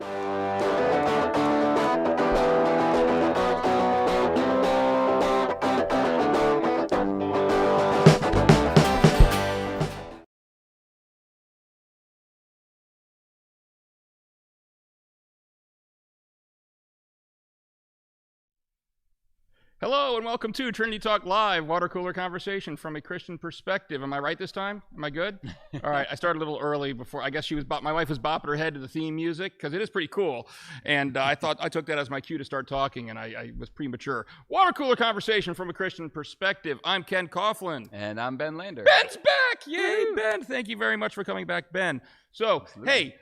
Hello and welcome to Trinity Talk Live, water cooler conversation from a Christian perspective. Am I right this time? Am I good? All right, I started a little early before. I guess my wife was bopping her head to the theme music because it is pretty cool. And I took that as my cue to start talking, and I was premature. Water cooler conversation from a Christian perspective. I'm Ken Coughlin. And I'm Ben Lander. Ben's back! Yay, Ben! Thank you very much for coming back, Ben. So, absolutely. Hey.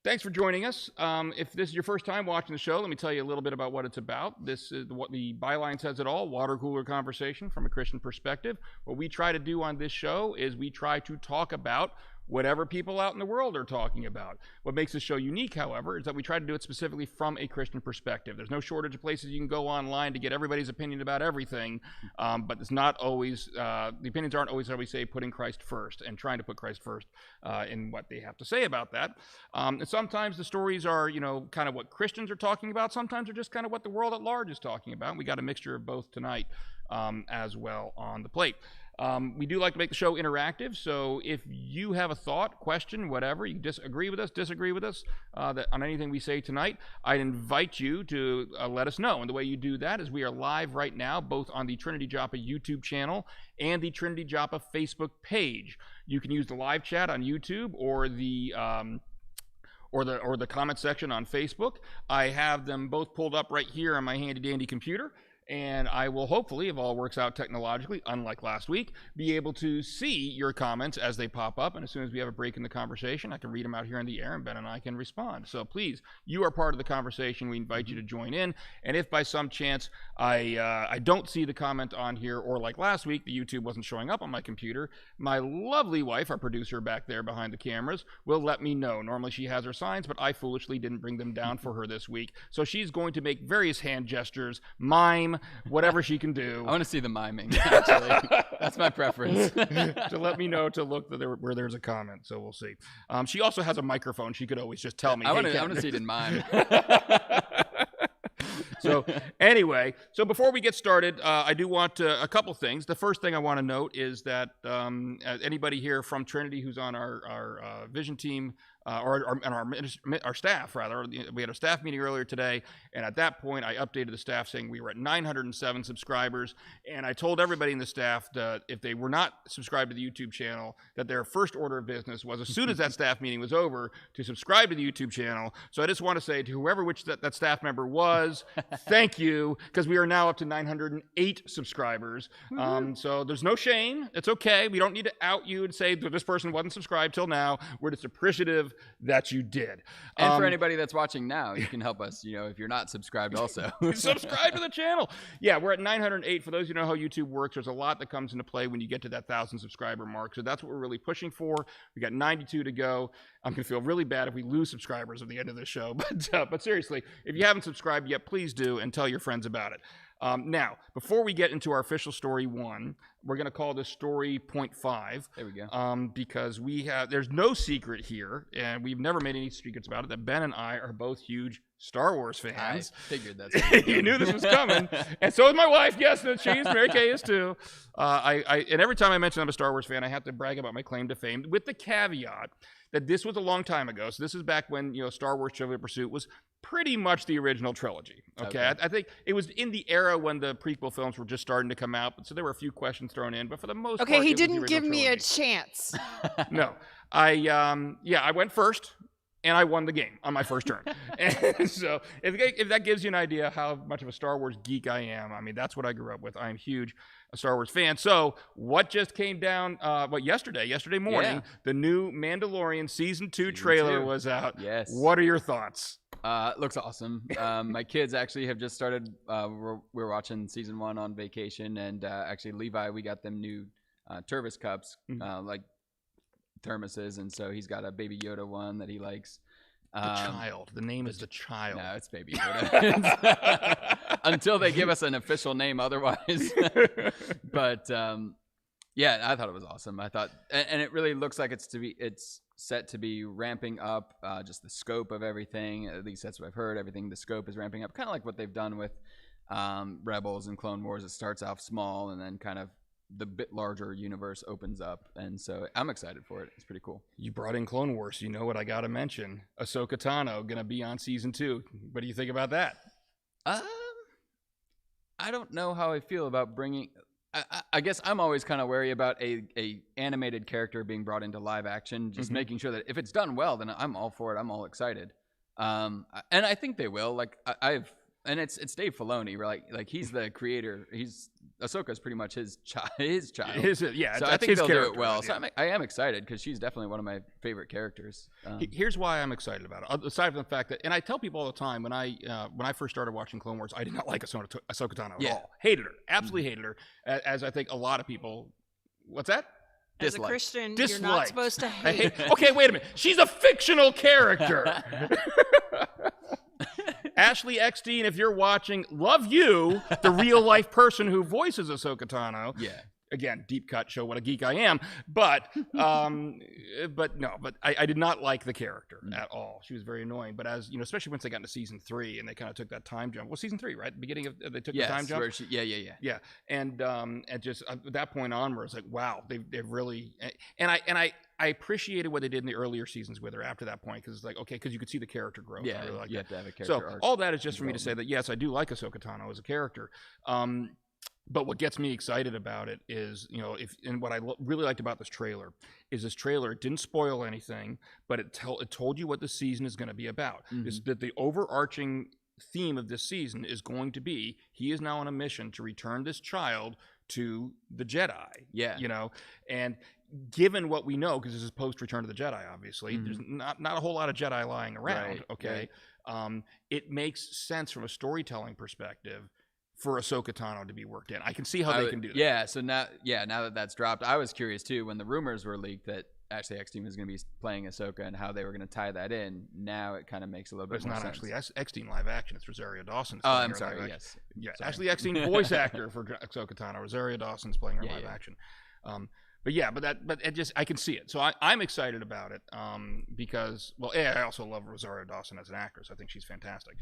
Thanks for joining us. If this is your first time watching the show, let me tell you a little bit about what it's about. This is what the byline says it all, water cooler conversation from a Christian perspective. What we try to do on this show is we try to talk about whatever people out in the world are talking about. What makes this show unique, however, is that we try to do it specifically from a Christian perspective. There's no shortage of places you can go online to get everybody's opinion about everything, but it's not always, the opinions aren't always, how we say, putting Christ first and trying to put Christ first in what they have to say about that. And sometimes the stories are, kind of what Christians are talking about. Sometimes they're just kind of what the world at large is talking about. And we got a mixture of both tonight as well on the plate. We do like to make the show interactive, so if you have a thought, question, whatever, you can disagree with us on anything we say tonight, I'd invite you to let us know. And the way you do that is we are live right now, both on the Trinity Joppa YouTube channel and the Trinity Joppa Facebook page. You can use the live chat on YouTube or the comment section on Facebook. I have them both pulled up right here on my handy dandy computer. And I will hopefully, if all works out technologically, unlike last week, be able to see your comments as they pop up. And as soon as we have a break in the conversation, I can read them out here in the air, and Ben and I can respond. So please, you are part of the conversation. We invite you to join in. And if by some chance I don't see the comment on here, or like last week, the YouTube wasn't showing up on my computer, my lovely wife, our producer back there behind the cameras, will let me know. Normally she has her signs, but I foolishly didn't bring them down for her this week. So she's going to make various hand gestures, mime, whatever she can do. I want to see the miming, actually. That's my preference. To let me know to look where there's a comment, so we'll see. She also has a microphone. She could always just tell me. I want to see it in mime. So anyway, before we get started, I do want a couple things. The first thing I want to note is that anybody here from Trinity who's on our vision team, or our staff, rather. We had a staff meeting earlier today, and at that point, I updated the staff saying we were at 907 subscribers, and I told everybody in the staff that if they were not subscribed to the YouTube channel, that their first order of business was, as soon as that staff meeting was over, to subscribe to the YouTube channel. So I just want to say to whoever that staff member was, thank you, because we are now up to 908 subscribers. So there's no shame. It's okay. We don't need to out you and say that this person wasn't subscribed till now. We're just appreciative that you did. And for anybody that's watching now, you can help us, if you're not subscribed also. Subscribe to the channel. Yeah, we're at 908. For those of you who know how YouTube works, there's a lot that comes into play when you get to that 1,000 subscriber mark. So that's what we're really pushing for. We got 92 to go. I'm going to feel really bad if we lose subscribers at the end of this show. But seriously, if you haven't subscribed yet, please do, and tell your friends about it. Now, before we get into our official story 1, we're going to call this story point 5. There we go. Because there's no secret here, and we've never made any secrets about it, that Ben and I are both huge Star Wars fans. I figured that's You knew this was coming, and so is my wife. Yes, Mary Kay is too. And every time I mention I'm a Star Wars fan, I have to brag about my claim to fame, with the caveat that this was a long time ago. So this is back when Star Wars Trivial Pursuit was pretty much the original trilogy. Okay. I think it was in the era when the prequel films were just starting to come out, so there were a few questions thrown in, but for the most part, he didn't give me a chance. No, I went first, and I won the game on my first turn. And so if that gives you an idea how much of a Star Wars geek I am, I mean, that's what I grew up with. I'm huge a Star Wars fan. So what just came down, yesterday morning, the new Mandalorian Season 2 trailer was out. Yes. What are your thoughts? Looks awesome. My kids actually have just started, we're watching Season 1 on vacation, and actually Levi, we got them new Tervis cups, like thermoses, and so he's got a Baby Yoda one that he likes. The Child. The name is The Child. No, it's Baby Yoda. Until they give us an official name otherwise. But I thought it was awesome. I thought, and it really looks like it's set to be ramping up. Just the scope of everything, at least that's what I've heard. The scope is ramping up, kind of like what they've done with Rebels and Clone Wars. It starts off small and then kind of the bit larger universe opens up, and so I'm excited for it. It's pretty cool. You brought in Clone Wars, you know what I gotta mention. Ahsoka Tano gonna be on season 2. What do you think about that? I don't know how I feel about bringing. I guess I'm always kind of wary about a animated character being brought into live action. Just making sure that if it's done well, then I'm all for it. I'm all excited. And I think they will. Like and it's Dave Filoni, right? Like he's the creator. Ahsoka's pretty much his child. So I think they'll do it well. Yeah. So I am excited because she's definitely one of my favorite characters. Here's why I'm excited about it. Aside from the fact that, and I tell people all the time, when I first started watching Clone Wars, I did not like Ahsoka Tano at all. Hated her. Absolutely hated her. As I think a lot of people. What's that? As a Christian, you're not supposed to hate. Okay, wait a minute. She's a fictional character. Ashley Eckstein, if you're watching, love you, the real life person who voices Ahsoka Tano. Yeah. Again, deep cut, show what a geek I am. But I did not like the character at all. She was very annoying. But as you know, especially once they got into season 3 and they kind of took that time jump. Well, season 3, right? The beginning of they took the time jump. Yeah. And just at that point onwards, like wow, they've really and I appreciated what they did in the earlier seasons with her after that point because it's like okay, because you could see the character growth. Yeah, I really like you that. have to have a character arc. All that is just for me to say that yes, I do like Ahsoka Tano as a character. But what gets me excited about it is, and what I really liked about this trailer is this trailer didn't spoil anything, but it told you what the season is going to be about. Is that the overarching theme of this season is going to be he is now on a mission to return this child to the Jedi. Yeah. And given what we know, because this is post Return of the Jedi, obviously, there's not a whole lot of Jedi lying around. Right, okay, right. It makes sense from a storytelling perspective for Ahsoka Tano to be worked in. I can see how they can do that. Yeah, so now that that's dropped, I was curious too when the rumors were leaked that Ashley Eckstein was going to be playing Ahsoka and how they were going to tie that in. Now it kind of makes a little bit more sense. It's not actually Eckstein live action. It's Rosario Dawson. Oh, I'm sorry. Yes. Yeah, sorry. Ashley Eckstein, voice actor for Ahsoka Tano. Rosario Dawson's playing her live action. But it just I can see it. So I'm excited about it because I also love Rosario Dawson as an actress. I think she's fantastic.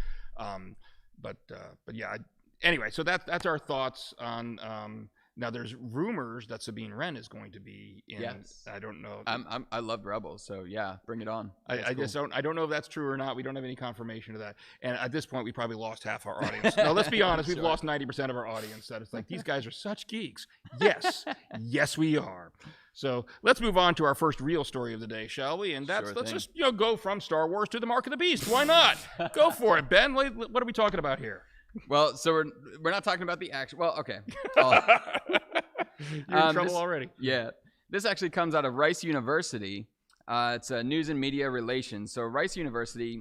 Anyway, so that's our thoughts on. Now, there's rumors that Sabine Wren is going to be in. Yes. I don't know. I loved Rebels, so yeah, bring it on. I just don't. I don't know if that's true or not. We don't have any confirmation of that. And at this point, we probably lost half our audience. No, let's be honest. We've lost 90% of our audience. That it's like these guys are such geeks. Yes, we are. So let's move on to our first real story of the day, shall we? And let's just go from Star Wars to the Mark of the Beast. Why not? Go for it, Ben. What are we talking about here? Well, so we're not talking about the action. Well, okay. You're in trouble already. Yeah. This actually comes out of Rice University. It's News and Media Relations. So Rice University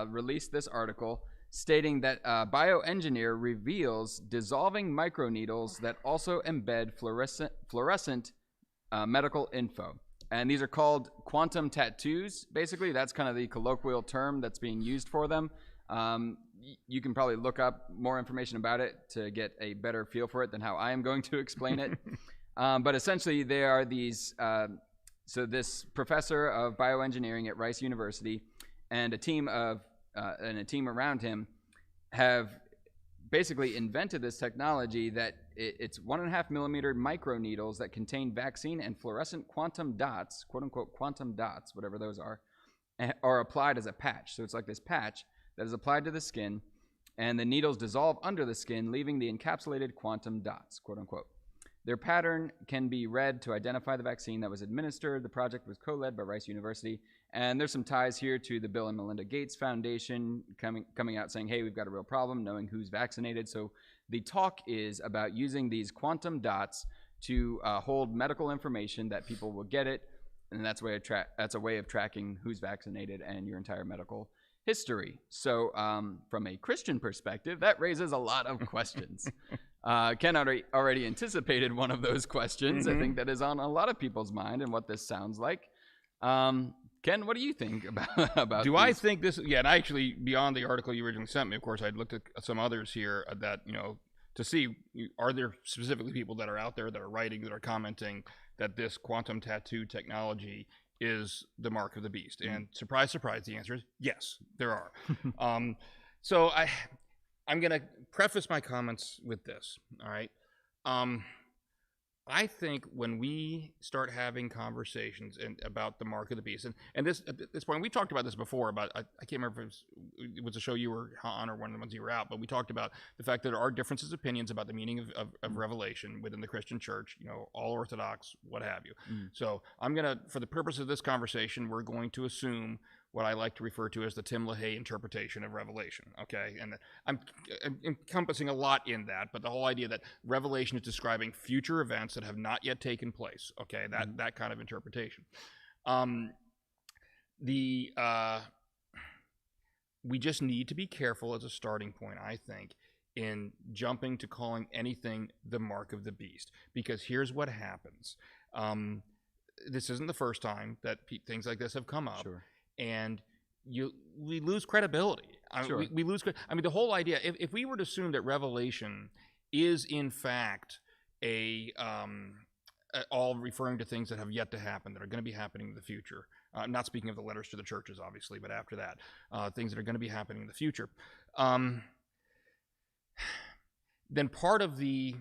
released this article stating that bioengineer reveals dissolving microneedles that also embed fluorescent medical info. And these are called quantum tattoos. Basically, that's kind of the colloquial term that's being used for them. You can probably look up more information about it to get a better feel for it than how I am going to explain it. But essentially, they are these. So this professor of bioengineering at Rice University and a team around him have basically invented this technology that it's 1.5 millimeter microneedles that contain vaccine and fluorescent quantum dots, quote unquote quantum dots, whatever those are applied as a patch. So it's like this patch that is applied to the skin, and the needles dissolve under the skin, leaving the encapsulated quantum dots, quote unquote. Their pattern can be read to identify the vaccine that was administered. The project was co-led by Rice University, and there's some ties here to the Bill and Melinda Gates Foundation coming out saying, hey, we've got a real problem knowing who's vaccinated. So the talk is about using these quantum dots to hold medical information that people will get it, and that's a way of tracking who's vaccinated and your entire medical history. So from a Christian perspective, that raises a lot of questions. Ken already anticipated one of those questions. I think that is on a lot of people's mind and what this sounds like. Ken, what do you think about Do I think this? Yeah, and I actually, beyond the article you originally sent me, of course, I'd looked at some others here that, to see, are there specifically people that are out there that are writing, that are commenting that this quantum tattoo technology is the mark of the beast? And surprise, surprise, the answer is yes, there are. So I'm going to preface my comments with this, all right? I think when we start having conversations about the mark of the beast, and this at this point, we talked about this before, about I can't remember if it was a show you were on or one of the ones you were out, but we talked about the fact that there are differences of opinions about the meaning of Revelation within the Christian church, all Orthodox, what have you. So I'm going to, for the purpose of this conversation, we're going to assume what I like to refer to as the Tim LaHaye interpretation of Revelation, okay? And I'm encompassing a lot in that, but the whole idea that Revelation is describing future events that have not yet taken place, okay? That kind of interpretation. We just need to be careful as a starting point, I think, in jumping to calling anything the mark of the beast, because here's what happens. This isn't the first time that things like this have come up. Sure. And we lose credibility. Sure. We lose. I mean, the whole idea. If we were to assume that Revelation is in fact all referring to things that have yet to happen, that are going to be happening in the future. Not speaking of the letters to the churches, obviously, but after that, things that are going to be happening in the future. Then part of the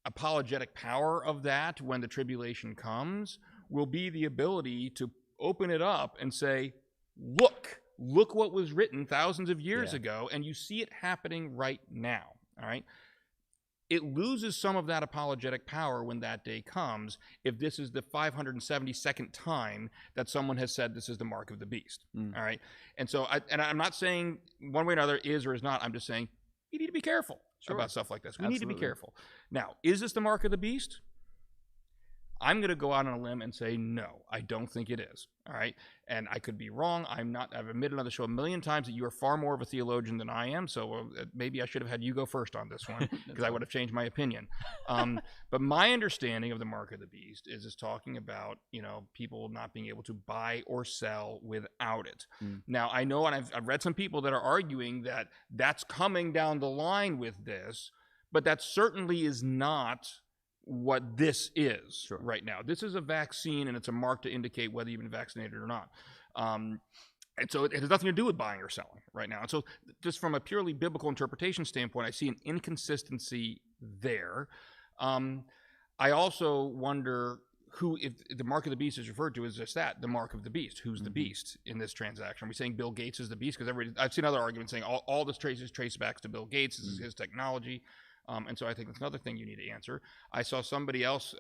apologetic power of that, when the tribulation comes, will be the ability to open it up and say, look what was written thousands of years ago, and you see it happening right now, all right? It loses some of that apologetic power when that day comes, if this is the 572nd time that someone has said this is the mark of the beast, all right? And so, I'm not saying one way or another is or is not, I'm just saying you need to be careful about stuff like this. We need to be careful. Now, is this the mark of the beast? I'm going to go out on a limb and say, no, I don't think it is, all right? And I could be wrong. I've admitted on the show a million times that you are far more of a theologian than I am, so maybe I should have had you go first on this one, because I would have changed my opinion. But my understanding of the mark of the beast is talking about, people not being able to buy or sell without it. Now, I know, and I've read some people that are arguing that that's coming down the line with this, but that certainly is not what this is right now. This is a vaccine, and it's a mark to indicate whether you've been vaccinated or not. And so it has nothing to do with buying or selling right now. And so just from a purely biblical interpretation standpoint, I see an inconsistency there. I also wonder who, if the mark of the beast is referred to, is just that, the mark of the beast. Who's the beast in this transaction? Are we saying Bill Gates is the beast? Because I've seen other arguments saying all this traces back to Bill Gates. This is his technology. And so I think that's another thing you need to answer. I saw somebody else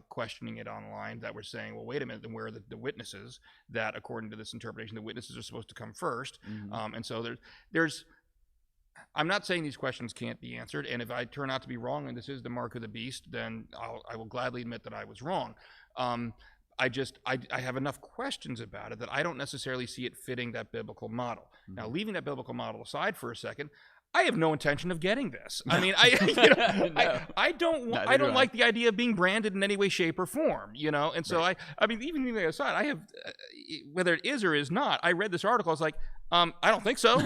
questioning it online that were saying, well, wait a minute, then where are the witnesses that, according to this interpretation, the witnesses are supposed to come first? And so there's I'm not saying these questions can't be answered, and if I turn out to be wrong and this is the mark of the beast, then I will gladly admit that I was wrong. I have enough questions about it that I don't necessarily see it fitting that biblical model. Now, leaving that biblical model aside for a second, I have no intention of getting this. I mean, I don't like the idea of being branded in any way, shape, or form, And so I mean, even leaving that aside, I have, whether it is or is not, I read this article. I was like, I don't think so.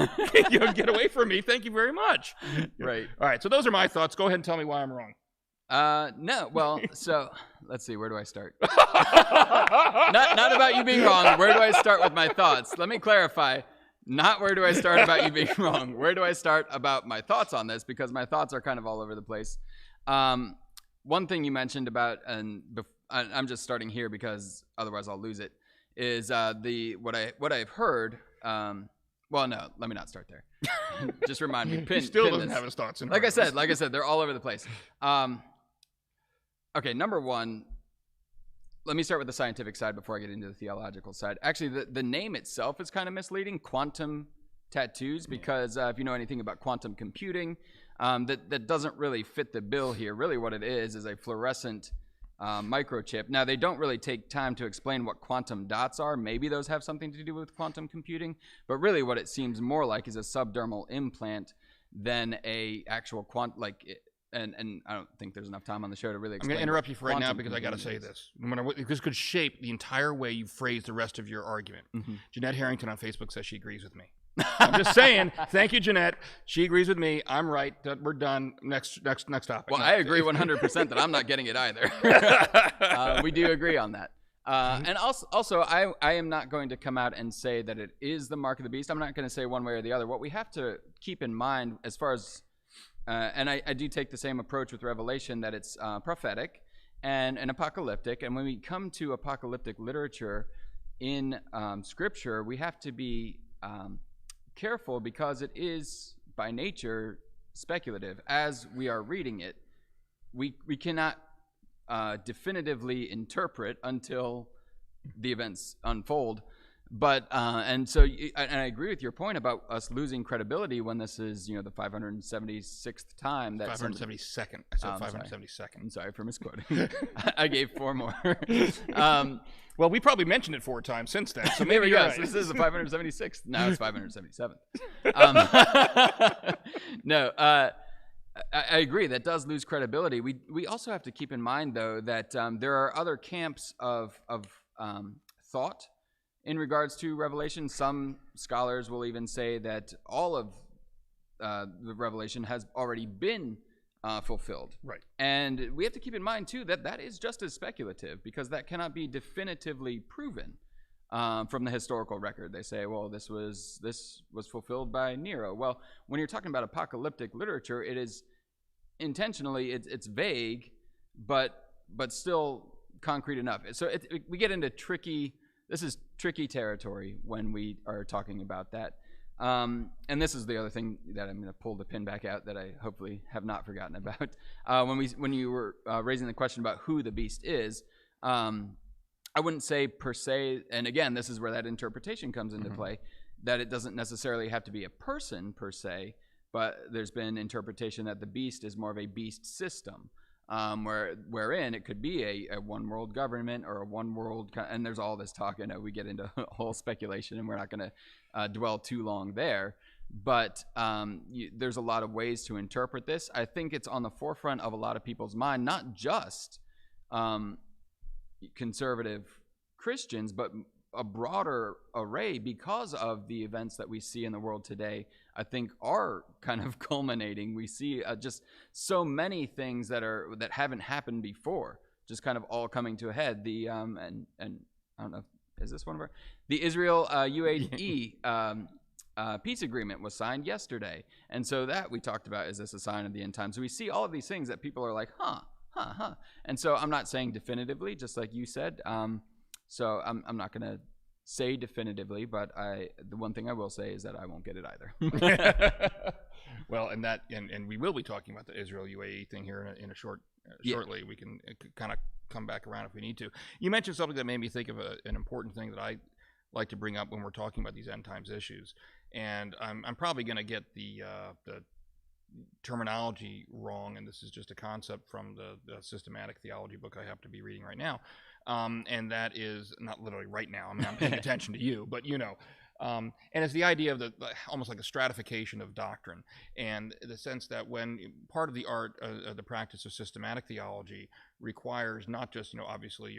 Get away from me. Thank you very much. Right. All right. So those are my thoughts. Go ahead and tell me why I'm wrong. No. Well, so let's see. Where do I start? Not about you being wrong. Where do I start with my thoughts? Let me clarify. Not where do I start about you being wrong. Where do I start about my thoughts on this? Because my thoughts are kind of all over the place. One thing you mentioned about, and I'm just starting here because otherwise I'll lose it, is what I've heard. Well, no, let me not start there. Just remind me. He still doesn't have his thoughts in. Like I said, they're all over the place. Okay, number one. Let me start with the scientific side before I get into the theological side. Actually, the name itself is kind of misleading, quantum tattoos, because if you know anything about quantum computing, that doesn't really fit the bill here. Really what it is a fluorescent microchip. Now, they don't really take time to explain what quantum dots are. Maybe those have something to do with quantum computing, but really what it seems more like is a subdermal implant than a actual and I don't think there's enough time on the show to really explain. I'm going to interrupt you for right now because I got to say this. This could shape the entire way you phrase the rest of your argument. Jeanette Harrington on Facebook says she agrees with me. I'm just saying, thank you, Jeanette. She agrees with me. I'm right. We're done. Next topic. Well, I agree 100% that I'm not getting it either. We do agree on that. And also, I am not going to come out and say that it is the mark of the beast. I'm not going to say one way or the other. What we have to keep in mind as far as, and I do take the same approach with Revelation, that it's prophetic and apocalyptic. And when we come to apocalyptic literature in Scripture, we have to be careful because it is by nature speculative. As we are reading it, we cannot definitively interpret until the events unfold. But and I agree with your point about us losing credibility when this is the 576th time that 572nd. I said 572nd. I'm sorry for misquoting. I gave 4 more. Well, we probably mentioned it 4 times since then. So maybe yes, right. This is the 576th. Now it's 577th. No. I agree. That does lose credibility. We also have to keep in mind, though, that there are other camps of thought in regards to Revelation. Some scholars will even say that all of the Revelation has already been fulfilled. Right. And we have to keep in mind, too, that is just as speculative because that cannot be definitively proven from the historical record. They say, well, this was fulfilled by Nero. Well, when you're talking about apocalyptic literature, it is intentionally it's vague, but still concrete enough. So we get into tricky territory when we are talking about that. And this is the other thing that I'm going to pull the pin back out that I hopefully have not forgotten about. When you were raising the question about who the beast is, I wouldn't say per se, and again, this is where that interpretation comes into play, that it doesn't necessarily have to be a person per se, but there's been interpretation that the beast is more of a beast system, wherein it could be a one world government or a one world, and there's all this talk. I know we get into whole speculation, and we're not going to dwell too long there. But there's a lot of ways to interpret this. I think it's on the forefront of a lot of people's mind, not just conservative Christians, but a broader array, because of the events that we see in the world today, I think are kind of culminating. We see just so many things that haven't happened before, just kind of all coming to a head. The and I don't know, is this one of our, the Israel UAE peace agreement was signed yesterday, and so that we talked about, is this a sign of the end times? So we see all of these things that people are like, huh. And so I'm not saying definitively, just like you said. So I'm not going to say definitively, but the one thing I will say is that I won't get it either. Well, and we will be talking about the Israel UAE thing here in a shortly. We can kind of come back around if we need to. You mentioned something that made me think of an important thing that I like to bring up when we're talking about these end times issues, and I'm probably going to get the terminology wrong, and this is just a concept from the systematic theology book I have to be reading right now, and that is not literally right now. I mean, I'm paying attention to you, but and it's the idea of almost like a stratification of doctrine, and the sense that when part of the art, the practice of systematic theology requires not just obviously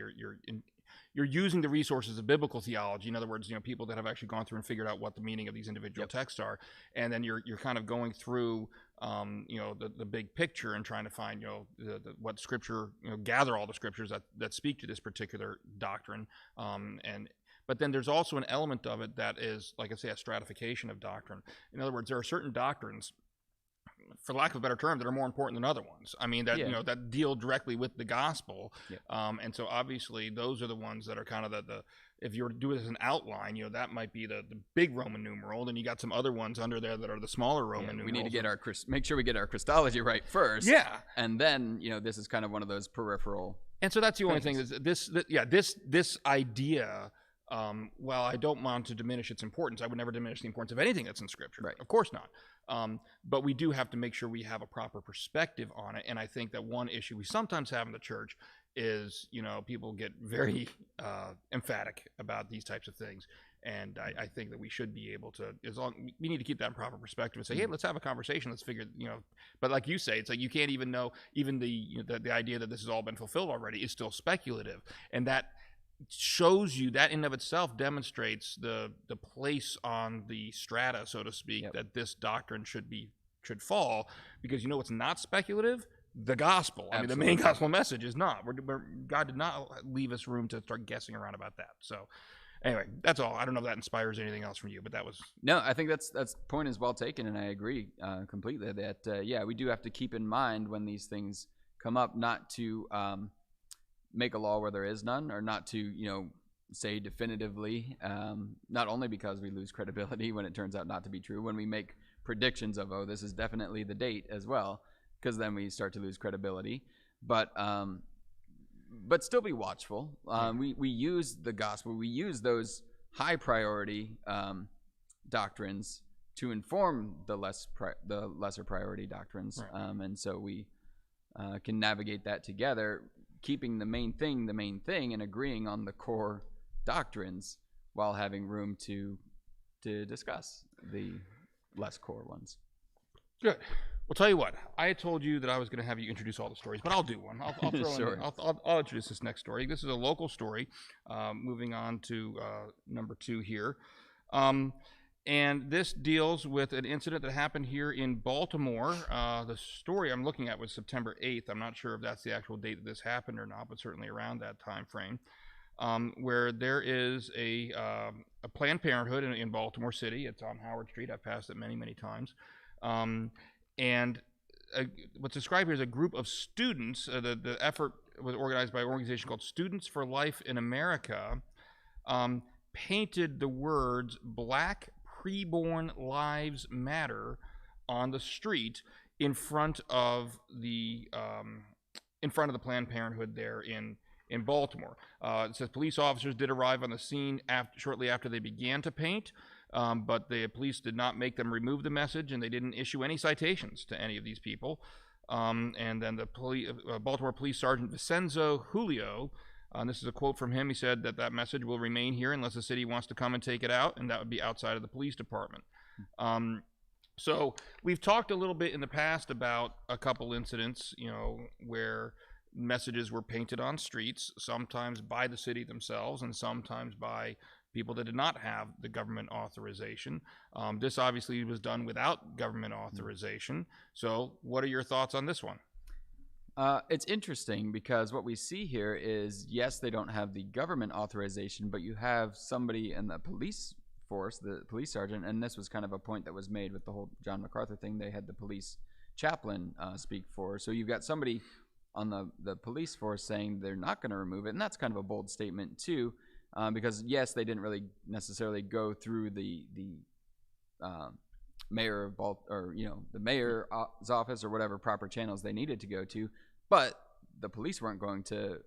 you're using the resources of biblical theology. In other words, people that have actually gone through and figured out what the meaning of these individual texts are, and then you're kind of going through the big picture and trying to find what Scripture, gather all the scriptures that speak to this particular doctrine, but then there's also an element of it that is, like I say, a stratification of doctrine. In other words, there are certain doctrines, for lack of a better term, that are more important than other ones. I mean, that that deal directly with the gospel, and so obviously those are the ones that are kind of the if you were to do it as an outline, that might be the big Roman numeral. Then you got some other ones under there that are the smaller Roman numerals. We need to get make sure we get our Christology right first. And then this is kind of one of those peripheral. And so that's the only thing is this idea. While I don't want to diminish its importance, I would never diminish the importance of anything that's in Scripture. Right. Of course not. But we do have to make sure we have a proper perspective on it. And I think that one issue we sometimes have in the church is, people get very emphatic about these types of things. And I think that we should be able to, we need to keep that in proper perspective and say, hey, let's have a conversation. Let's figure, but like you say, it's like you can't even know, even the idea that this has all been fulfilled already is still speculative. And that shows you, that in of itself demonstrates the place on the strata, so to speak, that this doctrine should fall, because it's not speculative, the gospel. I mean, the main Absolutely. gospel message is not. God did not leave us room to start guessing around about that. So anyway, that's all. I don't know if that inspires anything else from you, but that was... No, I think that's point is well taken, and I agree completely that, we do have to keep in mind when these things come up, not to make a law where there is none, or not to, say definitively, not only because we lose credibility when it turns out not to be true, when we make predictions of, this is definitely the date as well, because then we start to lose credibility, but still be watchful. We use the gospel, we use those high priority doctrines to inform the lesser priority doctrines, right. And so we can navigate that together, keeping the main thing, and agreeing on the core doctrines while having room to discuss the less core ones. Good. Well, tell you what. I had told you that I was going to have you introduce all the stories, but I'll do one. I'll throw sure. I'll introduce this next story. This is a local story. Moving on to number 2 here, and this deals with an incident that happened here in Baltimore. The story I'm looking at was September 8th. I'm not sure if that's the actual date that this happened or not, but certainly around that time frame, where there is a Planned Parenthood in Baltimore City. It's on Howard Street. I've passed it many, many times. And what's described here is a group of students. The effort was organized by an organization called Students for Life in America, painted the words "Black Preborn Lives Matter" on the street in front of the Planned Parenthood there in Baltimore. It says police officers did arrive on the scene shortly after they began to paint. But the police did not make them remove the message, and they didn't issue any citations to any of these people. And then the Baltimore Police Sergeant Vincenzo Julio, and this is a quote from him, he said that message will remain here unless the city wants to come and take it out, and that would be outside of the police department. So we've talked a little bit in the past about a couple incidents, where messages were painted on streets, sometimes by the city themselves and sometimes by people that did not have the government authorization. This obviously was done without government authorization. So what are your thoughts on this one? It's interesting because what we see here is, yes, they don't have the government authorization, but you have somebody in the police force, the police sergeant, and this was kind of a point that was made with the whole John MacArthur thing. They had the police chaplain speak for. So you've got somebody on the police force saying they're not going to remove it, and that's kind of a bold statement too. Because yes, they didn't really necessarily go through the mayor of the mayor's office or whatever proper channels they needed to go to, but the police weren't going to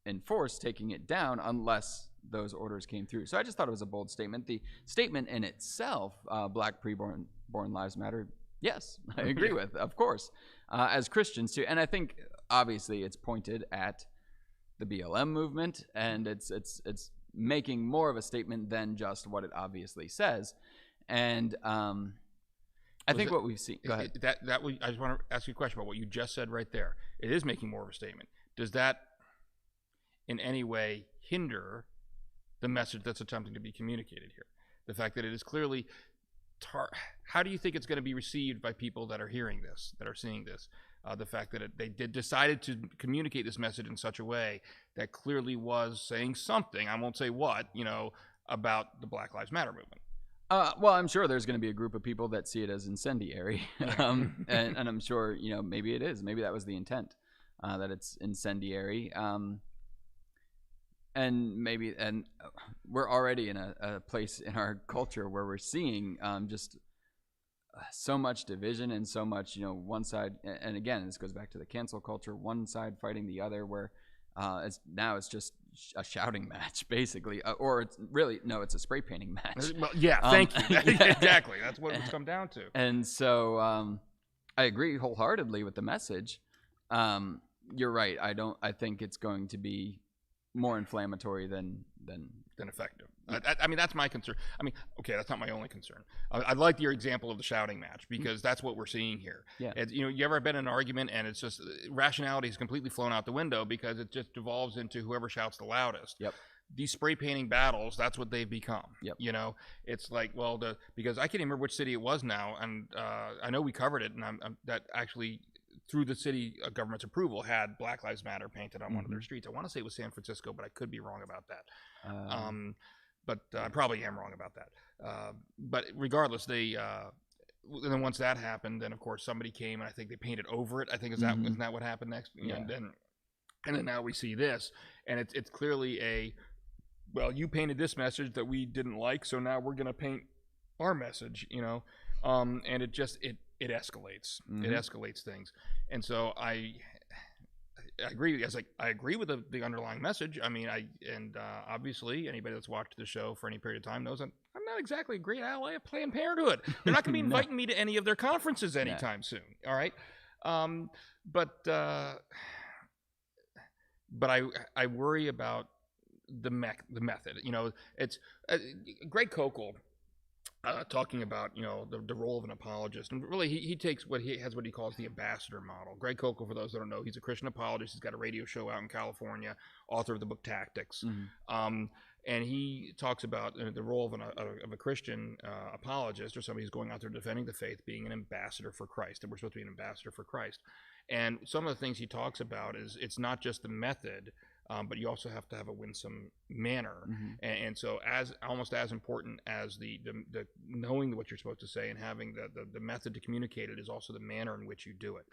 enforce taking it down unless those orders came through. So I just thought it was a bold statement. The statement in itself, "Black Preborn Lives Matter," yes, I agree with, of course, as Christians too, and I think obviously it's pointed at the BLM movement, and it's making more of a statement than just what it obviously says. And I think what we've seen... Go ahead. I just want to ask you a question about what you just said right there. It is making more of a statement. Does that in any way hinder the message that's attempting to be communicated here? The fact that it is clearly... How do you think it's going to be received by people that are hearing this, that are seeing this? The fact that they decided to communicate this message in such a way that clearly was saying something, I won't say what, about the Black Lives Matter movement. Well, I'm sure there's going to be a group of people that see it as incendiary, and I'm sure, maybe it is. Maybe that was the intent, that it's incendiary. And we're already in a place in our culture where we're seeing just so much division and so much, one side, and again, this goes back to the cancel culture, one side fighting the other, where it's just a shouting match, basically, or it's a spray painting match. Well, yeah, thank you. Exactly, that's what it's come down to. And so I agree wholeheartedly with the message. You're right. I think it's going to be more inflammatory than effective. I mean, that's my concern. I mean, okay, that's not my only concern. I like your example of the shouting match, because that's what we're seeing here. Yeah. You ever been in an argument and it's just rationality is completely flown out the window because it just devolves into whoever shouts the loudest. Yep. These spray painting battles, that's what they've become. Yep. It's like, because I can't even remember which city it was now, and I know we covered it, and that actually through the city government's approval, had Black Lives Matter painted on one of their streets. I want to say it was San Francisco, but I could be wrong about that. But I probably am wrong about that. But regardless, they and then once that happened, then of course somebody came and I think they painted over it. I think isn't that what happened next? Yeah. And then now we see this, and it's clearly well, you painted this message that we didn't like, so now we're going to paint our message, and it just it escalates. It escalates things, and so I agree. I agree with the underlying message. I mean, obviously anybody that's watched the show for any period of time knows that I'm not exactly a great ally of Planned Parenthood. They're not going to be inviting me to any of their conferences anytime soon. All right, but I worry about the method. It's Greg Kokel talking about the role of an apologist, and really he takes what he calls the ambassador model. Greg Kokel, for those that don't know, he's a Christian apologist. He's got a radio show out in California, author of the book Tactics, and he talks about the role of a Christian apologist, or somebody who's going out there defending the faith, being an ambassador for Christ, and we're supposed to be an ambassador for Christ. And some of the things he talks about is it's not just the method, but you also have to have a winsome manner. And so almost as important as the knowing what you're supposed to say and having the method to communicate it is also the manner in which you do it.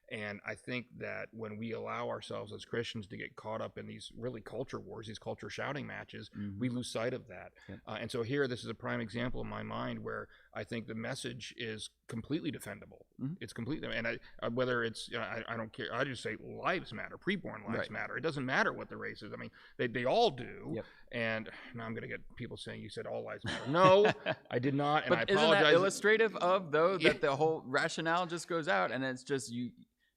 And I think that when we allow ourselves as Christians to get caught up in these really culture wars, these culture shouting matches, we lose sight of that. And so here, this is a prime example in my mind where I think the message is completely defendable. It's completely, and whether it's, I don't care. I just say lives matter, preborn lives matter. It doesn't matter what the race is. I mean, they all do. And now I'm going to get people saying you said all lives matter. No, I did not, and I apologize. Isn't that illustrative of, though, that the whole rationale just goes out, and it's just you.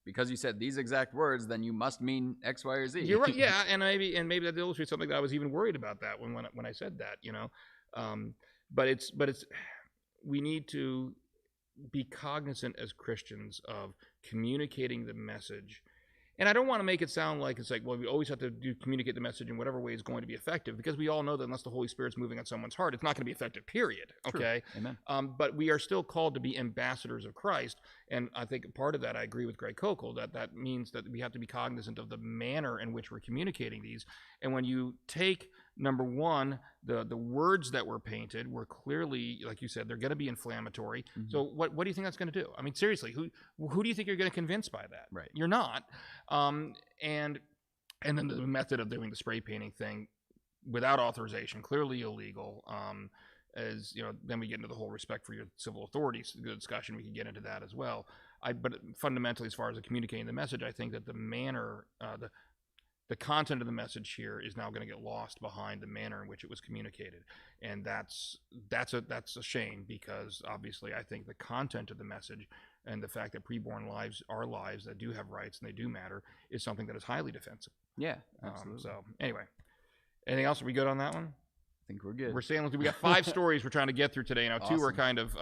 Because you said these exact words, then you must mean X, Y, or Z. You're right, yeah, and maybe that illustrates something that I was even worried about that when I said that, But it's we need to be cognizant as Christians of communicating the message. And I don't want to make it sound like it's like, well, we always have to communicate the message in whatever way is going to be effective, because we all know that unless the Holy Spirit's moving on someone's heart, it's not going to be effective, period. Okay? True. Amen. But we are still called to be ambassadors of Christ. And I think part of that, I agree with Greg Kokel, that means that we have to be cognizant of the manner in which we're communicating these. And when you take, number one, the words that were painted were clearly, like you said, they're going to be inflammatory. So what do you think that's going to do? I mean, seriously, who do you think you're going to convince by that? Right. You're not. And then the method of doing the spray painting thing without authorization, clearly illegal. Then we get into the whole respect for your civil authorities discussion. We can get into that as well. But fundamentally, as far as communicating the message, I think that the manner, the content of the message here is now going to get lost behind the manner in which it was communicated, and that's a shame, because obviously I think the content of the message and the fact that preborn lives are lives that do have rights and they do matter is something that is highly defensive. Yeah, absolutely. So anyway, anything else? Are we good on that one? I think we're good. We're sailing through. We got 5 stories we're trying to get through today. Now, awesome. 2 are kind of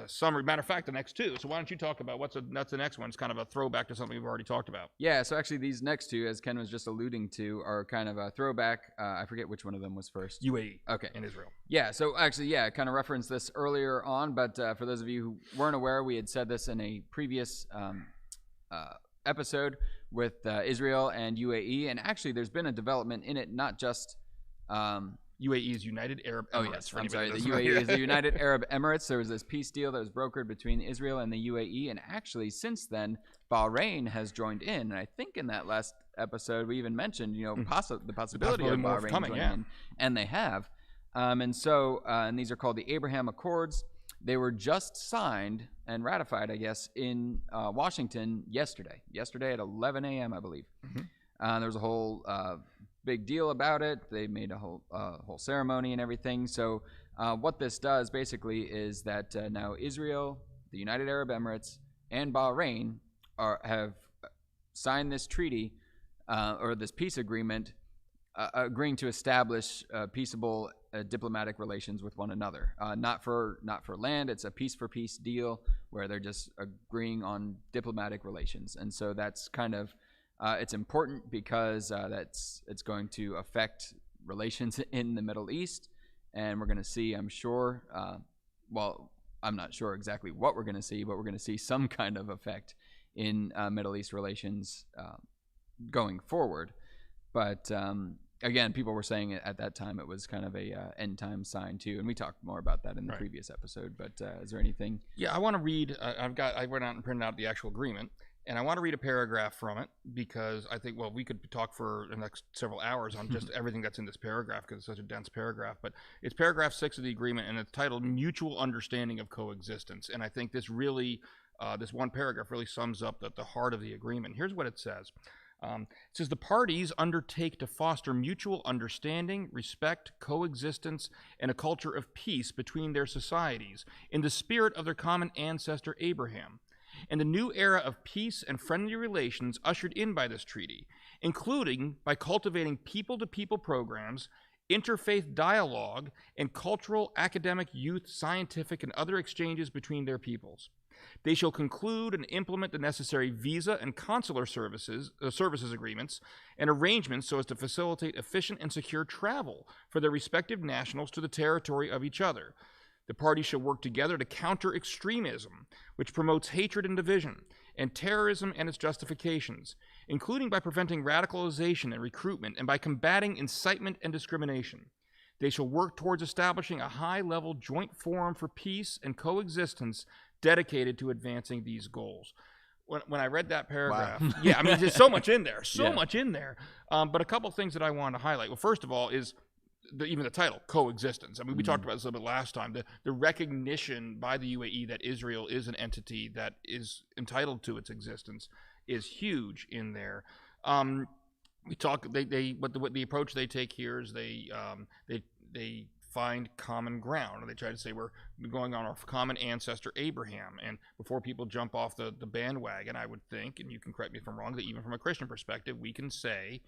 summary. Matter of fact, the next 2. So why don't you talk about that's the next one? It's kind of a throwback to something we've already talked about. Yeah. So actually, these next 2, as Ken was just alluding to, are kind of a throwback. I forget which one of them was first. UAE. Okay. And Israel. Yeah. So actually, I kind of referenced this earlier on, but for those of you who weren't aware, we had said this in a previous episode with Israel and UAE, and actually, there's been a development in it, not just. UAE is United Arab Emirates. Oh, yes. I'm sorry. The UAE is the United Arab Emirates. There was this peace deal that was brokered between Israel and the UAE. And actually, since then, Bahrain has joined in. And I think in that last episode, we even mentioned, the possibility of Bahrain joining in. And they have. And these are called the Abraham Accords. They were just signed and ratified, I guess, in Washington yesterday. Yesterday at 11 a.m., I believe. There was a whole big deal about it. They made a whole ceremony and everything. So what this does basically is that now Israel, the United Arab Emirates, and Bahrain have signed this treaty or this peace agreement, agreeing to establish peaceable diplomatic relations with one another. Not for land. It's a peace for peace deal where they're just agreeing on diplomatic relations. And so that's kind of it's important because it's going to affect relations in the Middle East, and we're going to see, I'm sure, I'm not sure exactly what we're going to see, but we're going to see some kind of effect in Middle East relations going forward. But again, people were saying at that time it was kind of a end time sign too, and we talked more about that in the previous episode. But is there anything? Yeah, I want to read. I went out and printed out the actual agreement, and I want to read a paragraph from it because I think, well, we could talk for the next several hours on just everything that's in this paragraph because it's such a dense paragraph. But it's paragraph 6 of the agreement, and it's titled "Mutual Understanding of Coexistence." And I think this really, this one paragraph really sums up the heart of the agreement. Here's what it says. It says the parties undertake to foster mutual understanding, respect, coexistence, and a culture of peace between their societies in the spirit of their common ancestor Abraham, and the new era of peace and friendly relations ushered in by this treaty, including by cultivating people-to-people programs, interfaith dialogue, and cultural, academic, youth, scientific, and other exchanges between their peoples. They shall conclude and implement the necessary visa and consular services agreements and arrangements so as to facilitate efficient and secure travel for their respective nationals to the territory of each other. The parties shall work together to counter extremism, which promotes hatred and division, and terrorism and its justifications, including by preventing radicalization and recruitment and by combating incitement and discrimination. They shall work towards establishing a high-level joint forum for peace and coexistence dedicated to advancing these goals. When I read that paragraph, yeah, I mean, there's so much in there, much in there. But a couple of things that I want to highlight. Well, first of all is even the title, coexistence. I mean, we talked about this a little bit last time. The recognition by the UAE that Israel is an entity that is entitled to its existence is huge in there. We talk. What the approach they take here is they find common ground. They try to say we're going on our common ancestor Abraham. And before people jump off the bandwagon, I would think, and you can correct me if I'm wrong, that even from a Christian perspective, we can say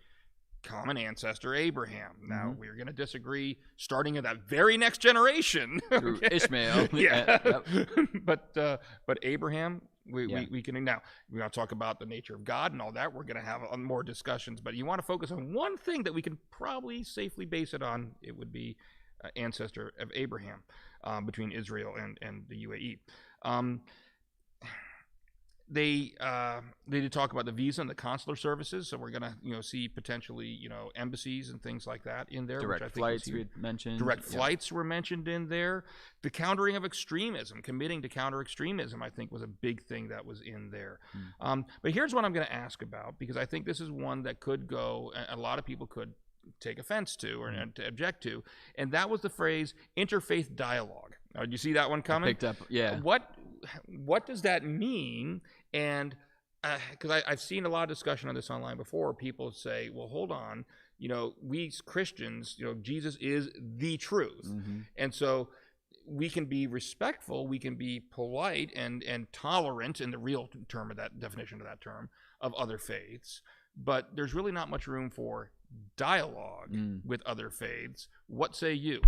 common ancestor Abraham. Now, we're going to disagree starting in that very next generation. Through Ishmael. Yeah. But Abraham, we can now, we're going to talk about the nature of God and all that. We're going to have more discussions, but you want to focus on one thing that we can probably safely base it on. It would be ancestor of Abraham between Israel and the UAE. They did talk about the visa and the consular services, so we're gonna see potentially embassies and things like that in there. Direct flights we mentioned. Direct flights were mentioned in there. The countering of extremism, committing to counter extremism, I think was a big thing that was in there. But here's what I'm going to ask about, because I think this is one that could go. A lot of people could take offense to or to object to, and that was the phrase interfaith dialogue. Now, did you see that one coming? I picked up, yeah. What does that mean? And because I've seen a lot of discussion on this online before, people say, well, hold on, we Christians, Jesus is the truth. And so we can be respectful, we can be polite and tolerant in the real term of that definition of that term of other faiths, but there's really not much room for dialogue with other faiths. What say you?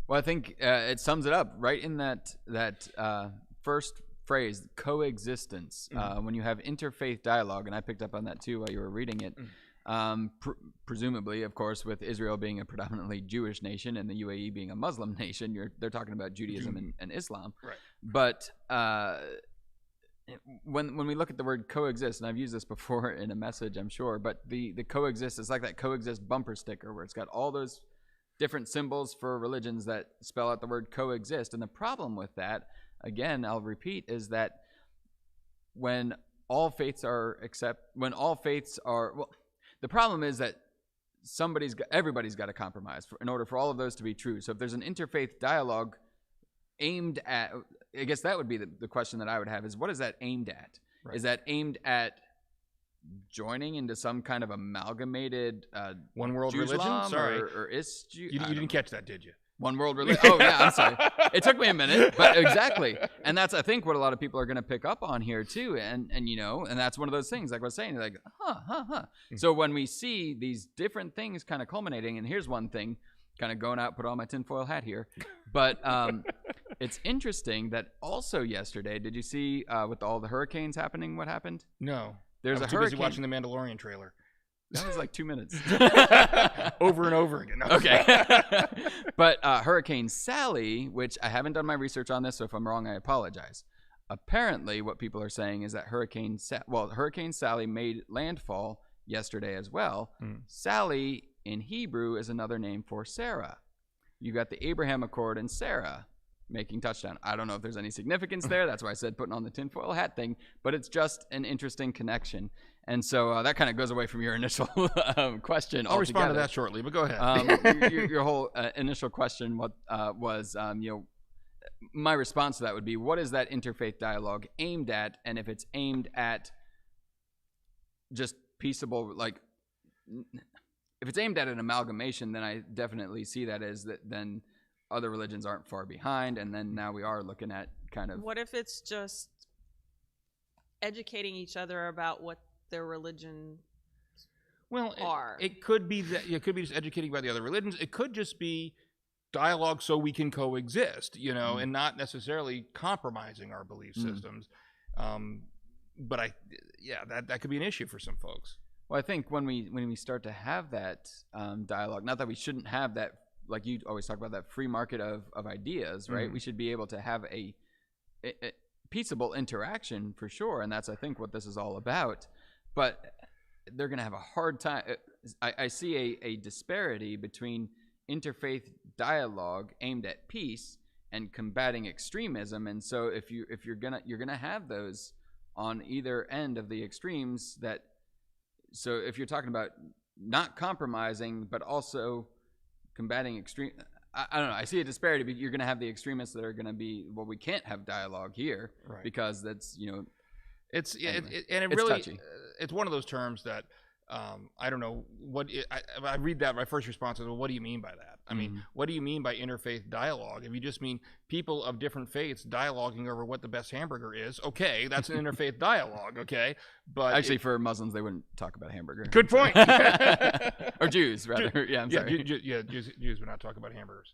Well, I think it sums it up right in that first phrase, coexistence. When you have interfaith dialogue, and I picked up on that too while you were reading it, presumably, of course, with Israel being a predominantly Jewish nation and the UAE being a Muslim nation, they're talking about Judaism and Islam. Right. But when we look at the word coexist, and I've used this before in a message, I'm sure, but the coexist is like that coexist bumper sticker where it's got all those different symbols for religions that spell out the word coexist. And the problem with that, again, I'll repeat, is that when all faiths are the problem is that everybody's got to compromise in order for all of those to be true. So if there's an interfaith dialogue aimed at, I guess that would be the question that I would have, is what is that aimed at? Right. Is that aimed at joining into some kind of amalgamated one world religion? Sorry, you didn't catch that, did you? One world religion. Oh yeah, I'm sorry. It took me a minute, but exactly. And that's, I think, what a lot of people are going to pick up on here too. And and that's one of those things, like I was saying, like So when we see these different things kind of culminating, and here's one thing, kind of going out, put on my tinfoil hat here, but it's interesting that also yesterday, did you see with all the hurricanes happening, what happened? No. There's I'm a too hurricane. busy watching the Mandalorian trailer. That was like 2 minutes. Over and over again. Okay. But Hurricane Sally, which I haven't done my research on this, so if I'm wrong, I apologize. apparently what people are saying is that Hurricane Sally made landfall yesterday as well. Sally in Hebrew is another name for Sarah. You got the Abraham Accord and Sarah making touchdown. I don't know if there's any significance there. That's why I said putting on the tinfoil hat thing, but it's just an interesting connection. And so that kind of goes away from your initial question. I'll respond to that shortly, but go ahead. Your whole initial question was, my response to that would be, what is that interfaith dialogue aimed at? And if it's aimed at just peaceable, like, if it's aimed at an amalgamation, then I definitely see that as that then other religions aren't far behind, and then now we are looking at kind of... What if it's just educating each other about what their religion are? It could be that it could be just educating about the other religions. It could just be dialogue so we can coexist, and not necessarily compromising our belief systems. But that could be an issue for some folks. Well, I think when we start to have that dialogue, not that we shouldn't have that, like you always talk about, that free market of ideas, right? We should be able to have a peaceable interaction for sure, and that's, I think, what this is all about. But they're going to have a hard time. I see a disparity between interfaith dialogue aimed at peace and combating extremism, and so if you're gonna have those on either end of the extremes. So if you're talking about not compromising but also combating extreme, I don't know. I see a disparity, but you're going to have the extremists that are going to be, well, we can't have dialogue here, right? Because that's it's anyway, it's really touchy. It's one of those terms that I don't know what I read that. My first response is, well, what do you mean by that? I mean, what do you mean by interfaith dialogue? If you just mean people of different faiths dialoguing over what the best hamburger is, okay, that's an interfaith dialogue, okay? But actually, for Muslims, they wouldn't talk about hamburger. Good point. Or Jews, rather. Sorry. Jews would not talk about hamburgers.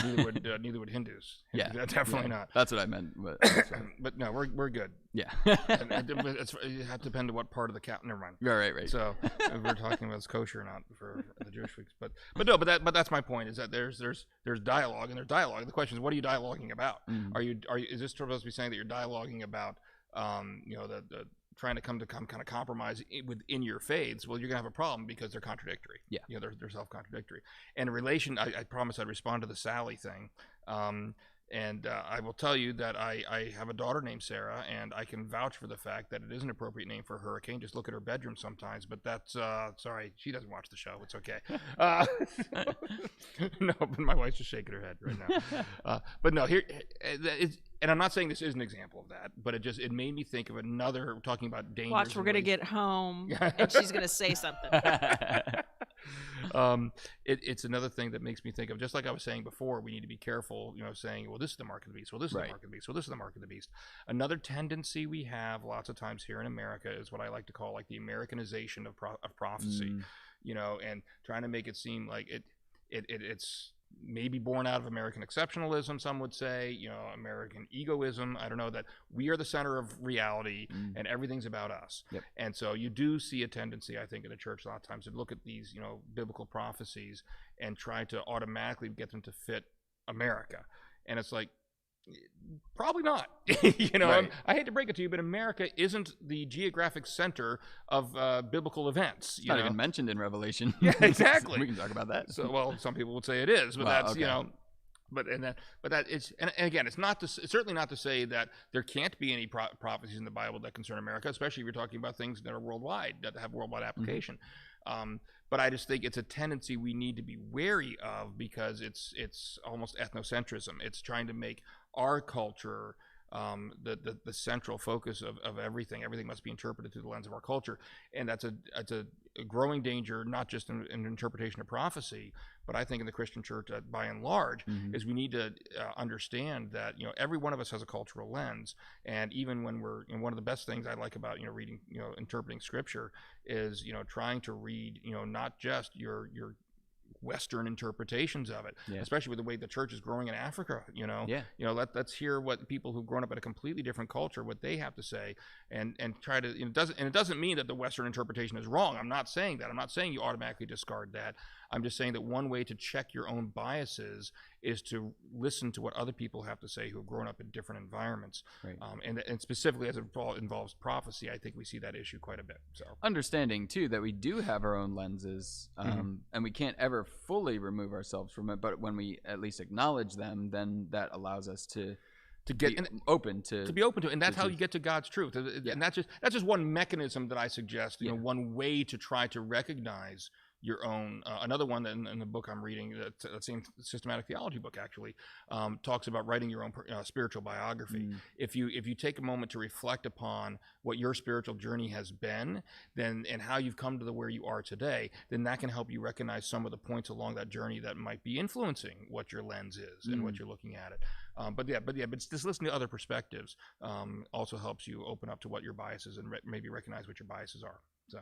Neither would Hindus. Yeah, definitely not. That's what I meant. But no, we're good. Yeah. You have to depend on what part of the cow. Never mind. Right. So if we're talking about it's kosher or not for the Jewish weeks, but that's my point, is that there's dialogue and there's dialogue. The question is, what are you dialoguing about? Is this supposed to be saying that you're dialoguing about the trying to come kind of compromise within your faiths? Well, you're gonna have a problem because they're contradictory. Yeah, they're self-contradictory. And in relation, I promised I'd respond to the Sally thing, and I will tell you that I have a daughter named Sarah, and I can vouch for the fact that it is an appropriate name for a hurricane. Just look at her bedroom sometimes. But that's sorry, she doesn't watch the show. It's okay. No, but my wife's just shaking her head right now. But no, here it's. And I'm not saying this is an example of that, but it made me think of another, talking about dangers. Watch, we're going to get home, and she's going to say something. It's another thing that makes me think of, just like I was saying before, we need to be careful, saying, well, this is the mark of the beast. Well, this is the mark of the beast. Well, this is the mark of the beast. Another tendency we have lots of times here in America is what I like to call like the Americanization of prophecy, and trying to make it seem like it's maybe born out of American exceptionalism, some would say, American egoism. I don't know, that we are the center of reality and everything's about us. Yep. And so you do see a tendency, I think, in the church a lot of times to look at these, biblical prophecies and try to automatically get them to fit America. And it's like, probably not. Right. I hate to break it to you, but America isn't the geographic center of biblical events. It's not even mentioned in Revelation. Yeah, exactly. We can talk about that. So, well, some people would say it is, but that's okay. But that is, and again, it's certainly not to say that there can't be any prophecies in the Bible that concern America, especially if you're talking about things that are worldwide, that have worldwide application. But I just think it's a tendency we need to be wary of, because it's almost ethnocentrism. It's trying to make our culture the central focus of everything. Everything must be interpreted through the lens of our culture, and that's a growing danger, not just in interpretation of prophecy, but I think in the Christian church by and large, is we need to understand that every one of us has a cultural lens, and even when we're one of the best things I like about reading interpreting Scripture is trying to read not just your Western interpretations of it, especially with the way the church is growing in Africa. Let's hear what people who've grown up in a completely different culture, what they have to say, and try to. It doesn't mean that the Western interpretation is wrong. I'm not saying that. I'm not saying you automatically discard that. I'm just saying that one way to check your own biases is to listen to what other people have to say who have grown up in different environments. Right. And specifically as it involves prophecy, I think we see that issue quite a bit. So understanding too that we do have our own lenses, and we can't ever fully remove ourselves from it, but when we at least acknowledge them, then that allows us to get open to it, and that's how you get to God's truth. And that's just one mechanism that I suggest. You know, one way to try to recognize your own. Another one in the book I'm reading, that same systematic theology book actually, talks about writing your own spiritual biography. If you take a moment to reflect upon what your spiritual journey has been, then and how you've come to where you are today, then that can help you recognize some of the points along that journey that might be influencing what your lens is and what you're looking at it. But just listening to other perspectives also helps you open up to what your biases and maybe recognize what your biases are. So,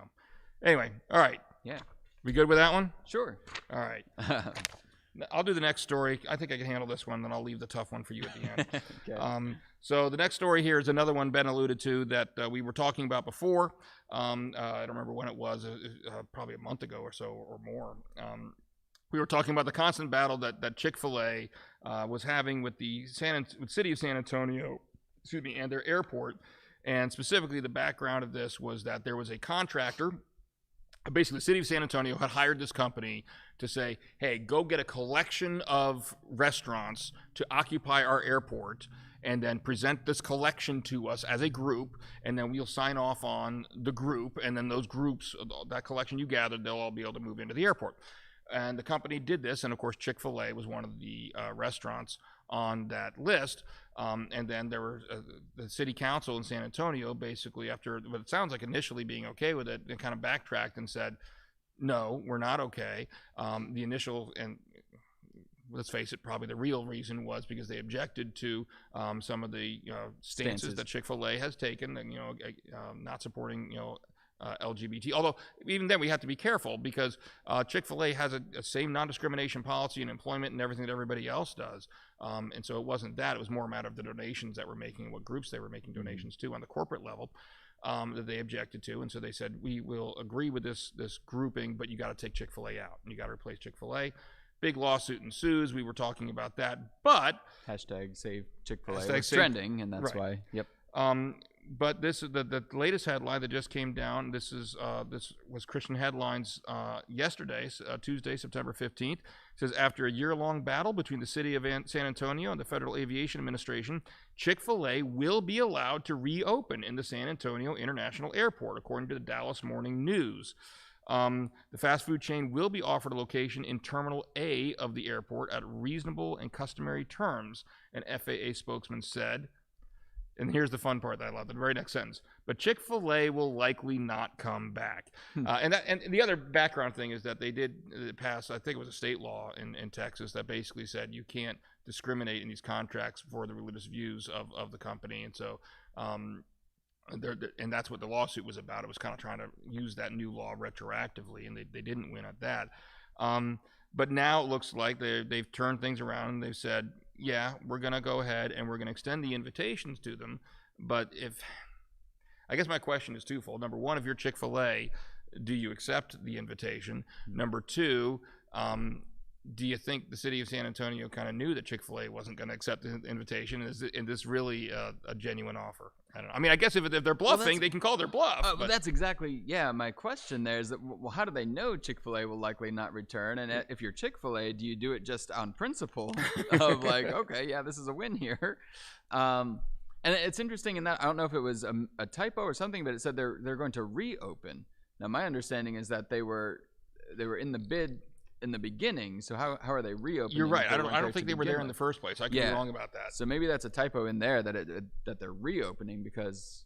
anyway, all right. Yeah. We good with that one? Sure. All right. I'll do the next story. I think I can handle this one, then I'll leave the tough one for you at the end. Okay. So the next story here is another one Ben alluded to that we were talking about before. I don't remember when it was, probably a month ago or so or more. We were talking about the constant battle that Chick-fil-A was having with the city of San Antonio, and their airport. And specifically the background of this was that there was a contractor. Basically, the city of San Antonio had hired this company to say, hey, go get a collection of restaurants to occupy our airport and then present this collection to us as a group, and then we'll sign off on the group, and then those groups, that collection you gathered, they'll all be able to move into the airport. And the company did this, and of course Chick-fil-A was one of the restaurants on that list. And then there were the city council in San Antonio, basically after what it sounds like initially being okay with it, they kind of backtracked and said, no, we're not okay. The initial, and let's face it, probably the real reason was because they objected to some of the stances that Chick-fil-A has taken, and not supporting LGBT. Although even then we have to be careful because Chick-fil-A has a same non-discrimination policy in employment and everything that everybody else does. And so it wasn't that. It was more a matter of the donations that we're making and what groups they were making donations to on the corporate level that they objected to. And so they said, we will agree with this grouping, but you got to take Chick-fil-A out and you got to replace Chick-fil-A. Big lawsuit ensues. We were talking about that, but hashtag save Chick-fil-A was trending, and that's why. Yep. But this is the latest headline that just came down. This was Christian Headlines yesterday, Tuesday, September 15th. It says, after a year-long battle between the city of San Antonio and the Federal Aviation Administration, Chick-fil-A will be allowed to reopen in the San Antonio International Airport, according to the Dallas Morning News. The fast food chain will be offered a location in Terminal A of the airport at reasonable and customary terms, an FAA spokesman said. And here's the fun part that I love, the very next sentence. But Chick-fil-A will likely not come back. And the other background thing is that they did pass, I think it was a state law in Texas that basically said you can't discriminate in these contracts for the religious views of the company. And so, and that's what the lawsuit was about. It was kind of trying to use that new law retroactively, and they didn't win at that. But now it looks like they've turned things around and they've said, yeah, we're going to go ahead and we're going to extend the invitations to them. But I guess my question is twofold. Number one, if you're Chick-fil-A, do you accept the invitation? Number two, do you think the city of San Antonio kind of knew that Chick-fil-A wasn't going to accept the invitation? Is this really a genuine offer? I don't know. I mean, I guess if they're bluffing, they can call their bluff. But that's exactly, my question there is that, well, how do they know Chick-fil-A will likely not return? And if you're Chick-fil-A, do you do it just on principle of like, okay, yeah, this is a win here? And it's interesting in that, I don't know if it was a typo or something, but it said they're going to reopen. Now, my understanding is that they were in the bid in the beginning, so how are they reopening? You're right. I don't think they were there in the first place. I could be wrong about that. So maybe that's a typo in there that they're reopening because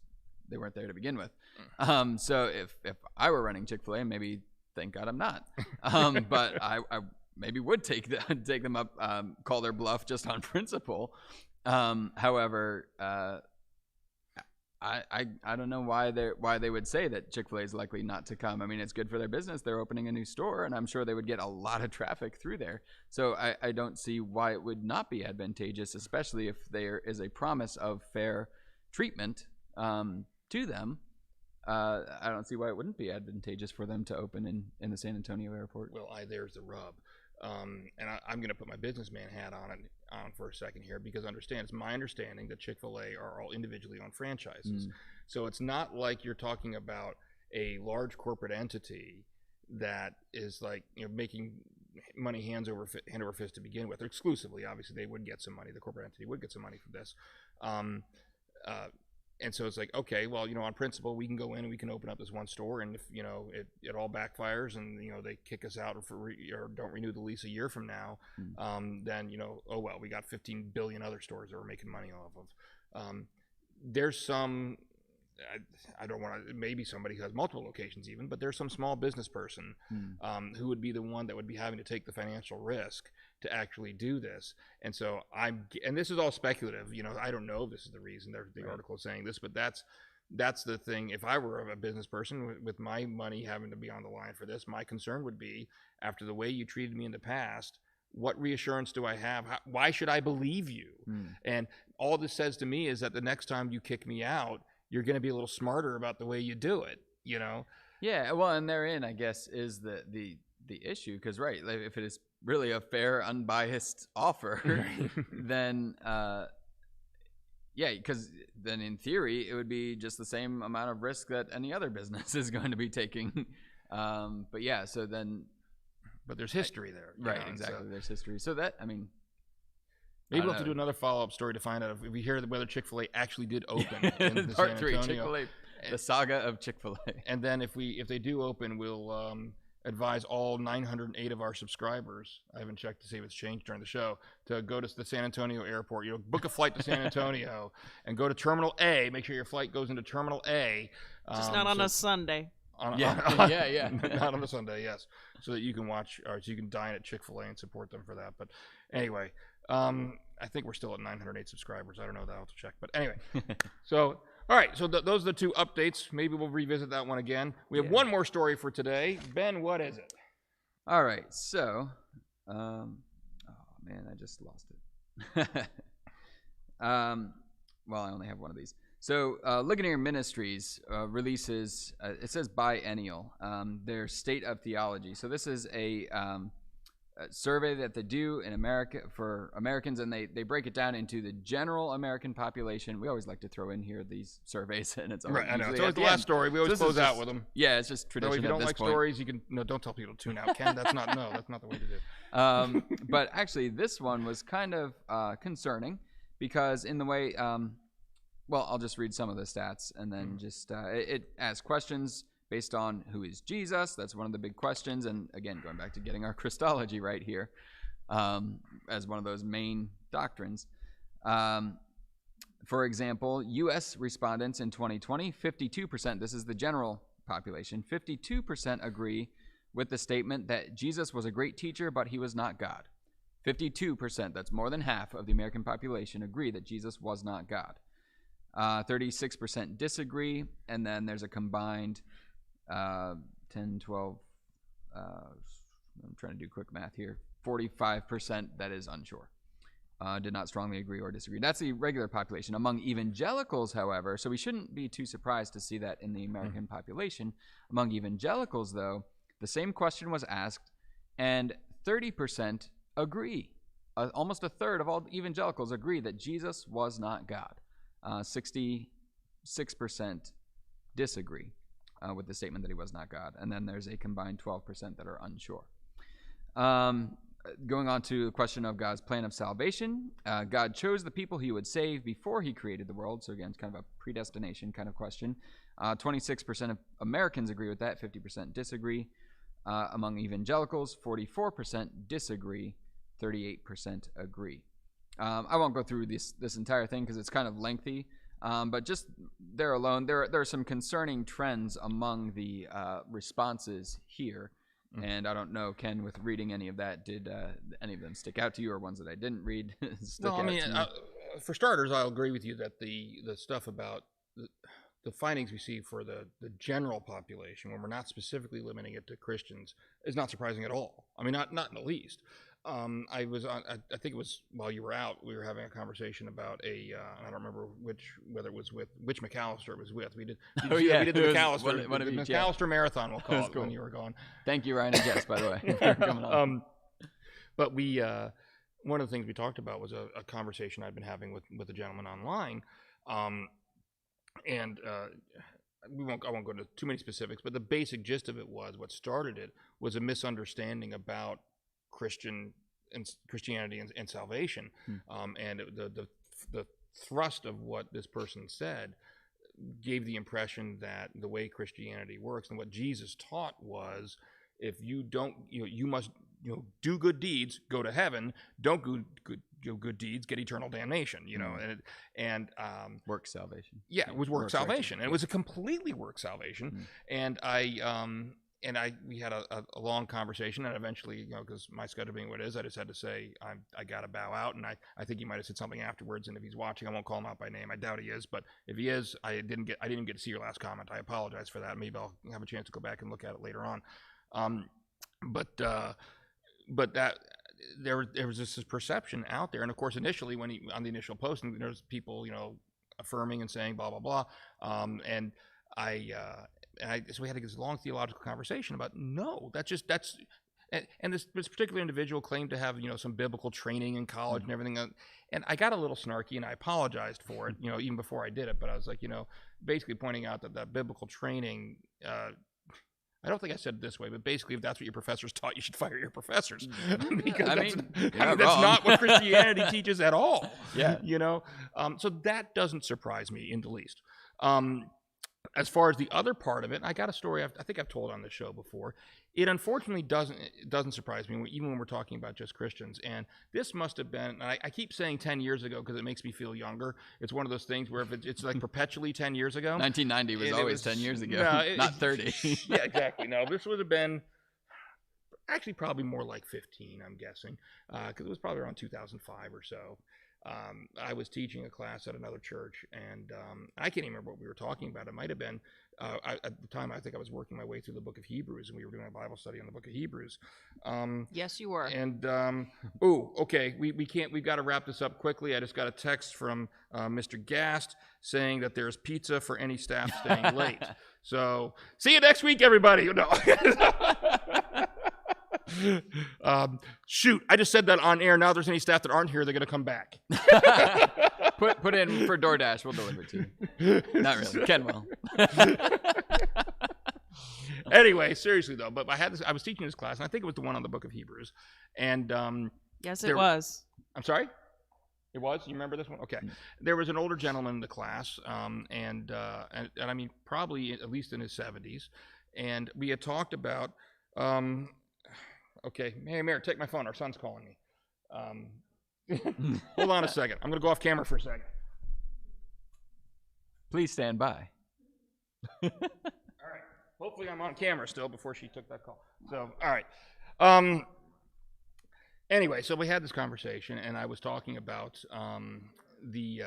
they weren't there to begin with. So if I were running Chick-fil-A, maybe thank God I'm not. But I maybe would take them up, call their bluff just on principle. However, I don't know why they would say that Chick-fil-A is likely not to come. I mean, it's good for their business. They're opening a new store, and I'm sure they would get a lot of traffic through there. So I don't see why it would not be advantageous, especially if there is a promise of fair treatment to them. I don't see why it wouldn't be advantageous for them to open in the San Antonio airport. Well, there's the rub. And I'm going to put my businessman hat on for a second here, because it's my understanding that Chick-fil-A are all individually owned franchises. So it's not like you're talking about a large corporate entity that is like, making money hand over fist to begin with, or exclusively. Obviously, they would get some money. The corporate entity would get some money from this. And so it's like, okay, well, on principle, we can go in and we can open up this one store, and if it all backfires and they kick us out or don't renew the lease a year from now, then oh well, we got 15 billion other stores that we're making money off of. There's some, I don't want to, maybe somebody who has multiple locations even, but there's some small business person who would be the one that would be having to take the financial risk to actually do this. And so and this is all speculative, I don't know if this is the reason the article is saying this, but that's the thing. If I were a business person with my money having to be on the line for this, my concern would be, after the way you treated me in the past, what reassurance do I have? Why should I believe you? And all this says to me is that the next time you kick me out, you're going to be a little smarter about the way you do it, Yeah, well, and therein, I guess, is the issue, because like, if it is really a fair, unbiased offer, then because then in theory it would be just the same amount of risk that any other business is going to be taking. But there's history there, right? Exactly, there's history. So that, maybe we'll have to do another follow-up story to find out if we hear whether Chick-fil-A actually did open in the Part San Antonio. 3, Chick-fil-A, the saga of Chick-fil-A. And then if they do open, we'll advise all 908 of our subscribers, I haven't checked to see if it's changed during the show, to go to the San Antonio airport, book a flight to San Antonio and go to Terminal A. Make sure your flight goes into Terminal A. Just not on a Sunday. Not on a Sunday, yes. So that you can watch, or so you can dine at Chick-fil-A and support them for that. But anyway, I think we're still at 908 subscribers. I don't know that. I'll have to check. But anyway, so... All right, so those are the two updates. Maybe we'll revisit that one again. We have one more story for today. Ben, what is it? All right, so, oh man, I just lost it. Well, I only have one of these. So, Ligonier Ministries releases, it says biennial, their State of Theology. So this is a survey that they do in America for Americans, and they break it down into the general American population. We always like to throw in here these surveys, and it's always, right. I know. It's always the last story. We always close out with them. Yeah, it's just tradition. So if you at don't this like point. stories, you can don't tell people to tune out. Ken, that's not the way to do. But actually, this one was kind of concerning, because in the way, well, I'll just read some of the stats, and then it asks questions based on who is Jesus. That's one of the big questions. And again, going back to getting our Christology right here as one of those main doctrines. For example, U.S. respondents in 2020, 52%, this is the general population, 52% agree with the statement that Jesus was a great teacher, but he was not God. 52%, that's more than half of the American population, agree that Jesus was not God. 36% disagree, and then there's a combined 10, 12, I'm trying to do quick math here, 45% that is unsure. Did not strongly agree or disagree. That's the regular population. Among evangelicals, however, so we shouldn't be too surprised to see that in the American population. Among evangelicals, though, the same question was asked, and 30% agree. Almost a third of all evangelicals agree that Jesus was not God. 66% disagree with the statement that he was not God. And then there's a combined 12% that are unsure. Going on to the question of God's plan of salvation, God chose the people he would save before he created the world. So again, it's kind of a predestination kind of question. 26% of Americans agree with that, 50% disagree. Among evangelicals, 44% disagree, 38% agree. I won't go through this entire thing because it's kind of lengthy, but just there alone, there are some concerning trends among the responses here. And I don't know, Ken, with reading any of that, did any of them stick out to you, or ones that I didn't read stick out to me? For starters, I'll agree with you that the stuff about the findings we see for the general population, when we're not specifically limiting it to Christians, is not surprising at all. I mean, not in the least. I was on. I think it was while you were out. We were having a conversation about I don't remember whether it was with which McAllister it was with. We did. We did the McAllister. One of the each, McAllister marathon. We'll call it cool. when you were gone. Thank you, Ryan and Jess, by the way, for coming on. But we one of the things we talked about was a conversation I'd been having with a gentleman online, and I won't go into too many specifics, but the basic gist of it was what started it was a misunderstanding about Christianity and salvation, and the thrust of what this person said gave the impression that the way Christianity works and what Jesus taught was, if you don't, you must do good deeds, go to heaven. Don't do good deeds, get eternal damnation. And work salvation. Yeah, it was work salvation, and it was a completely work salvation. And we had a long conversation, and eventually, because my schedule being what it is, I just had to say I got to bow out. And I think he might have said something afterwards. And if he's watching, I won't call him out by name. I doubt he is, but if he is, I didn't get to see your last comment. I apologize for that. Maybe I'll have a chance to go back and look at it later on. But that there was this perception out there, and of course, initially when on the initial posting, there's people affirming and saying blah blah blah, and so we had this long theological conversation about and this particular individual claimed to have some biblical training in college and everything, and I got a little snarky and I apologized for it, even before I did it, but I was like, basically pointing out that biblical training. I don't think I said it this way, but basically, if that's what your professors taught, you should fire your professors, because that's not what Christianity teaches at all. Yeah, so that doesn't surprise me in the least. As far as the other part of it, I got a story I think I've told on the show before. It unfortunately doesn't surprise me, even when we're talking about just Christians. And this must have been, and I keep saying 10 years ago because it makes me feel younger. It's one of those things where if it's like perpetually 10 years ago. 1990 was always 10 years ago, not 30. Yeah, exactly. No, this would have been actually probably more like 15, I'm guessing, because it was probably around 2005 or so. I was teaching a class at another church, and I can't even remember what we were talking about. It might have been, at the time, I think I was working my way through the book of Hebrews, and we were doing a Bible study on the book of Hebrews. Yes, you were. And, okay, we've got to wrap this up quickly. I just got a text from Mr. Gast saying that there's pizza for any staff staying late. So, see you next week, everybody. No. Shoot, I just said that on air. Now if there's any staff that aren't here, they're going to come back. Put in for DoorDash. We'll deliver to you. Not really. Ken will. Anyway, seriously though, but I was teaching this class, and I think it was the one on the book of Hebrews. And yes, it was. I'm sorry? It was? You remember this one? Okay. There was an older gentleman in the class, and I mean probably at least in his 70s, and we had talked about okay, hey, Mayor, take my phone. Our son's calling me. Hold on a second. I'm going to go off camera for a second. Please stand by. All right. Hopefully I'm on camera still before she took that call. So, all right. Anyway, so we had this conversation, and I was talking about we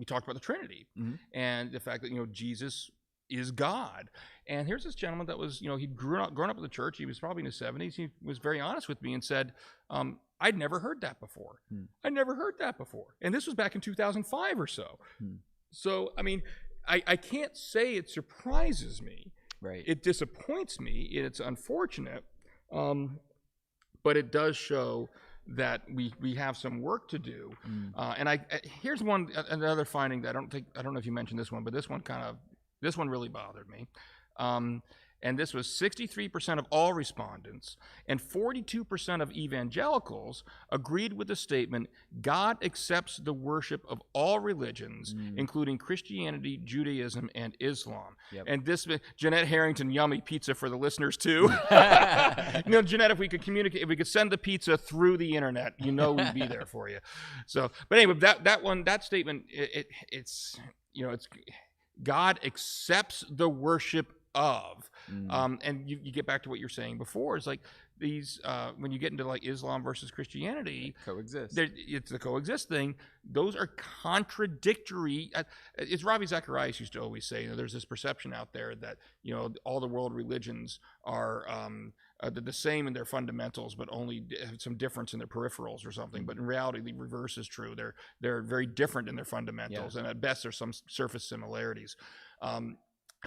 talked about the Trinity and the fact that, Jesus is God. And here's this gentleman that was, he'd grown up in the church. He was probably in his 70s. He was very honest with me and said, I'd never heard that before. I'd never heard that before. And this was back in 2005 or so. So, I mean, I can't say it surprises me. Right. It disappoints me. It's unfortunate. But it does show that we have some work to do. And here's another finding that I don't know if you mentioned this one, but this one really bothered me. And this was 63% of all respondents and 42% of evangelicals agreed with the statement, God accepts the worship of all religions, including Christianity, Judaism, and Islam. Yep. And this, Jeanette Harrington, yummy pizza for the listeners too. Jeanette, if we could communicate, if we could send the pizza through the internet, we'd be there for you. So, but anyway, that statement, it's God accepts the worship of. And you get back to what you're saying before. It's like these, when you get into like Islam versus Christianity, coexist. It's the coexist thing. Those are contradictory. It's Ravi Zacharias used to always say, there's this perception out there that, all the world religions are the same in their fundamentals, but only have some difference in their peripherals or something. But in reality, the reverse is true. They're very different in their fundamentals, and at best, there's some surface similarities. And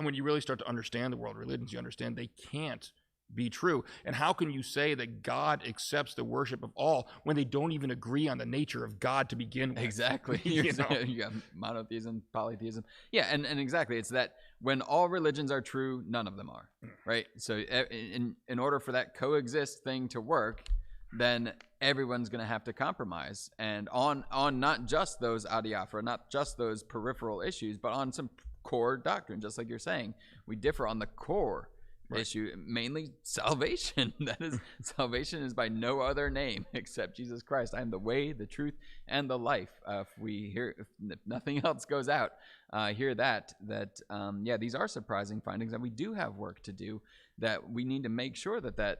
when you really start to understand the world religions, you understand they can't be true. And how can you say that God accepts the worship of all when they don't even agree on the nature of God to begin with? Exactly. You got monotheism, polytheism. Yeah, and exactly. It's that when all religions are true, none of them are, right? So in order for that coexist thing to work, then everyone's going to have to compromise. And on not just those adiaphora, not just those peripheral issues, but on some core doctrine, just like you're saying. We differ on the core issue, mainly salvation. That is, salvation is by no other name except Jesus Christ. I am the way, the truth, and the life. If nothing else goes out, hear that these are surprising findings, and we do have work to do, that we need to make sure that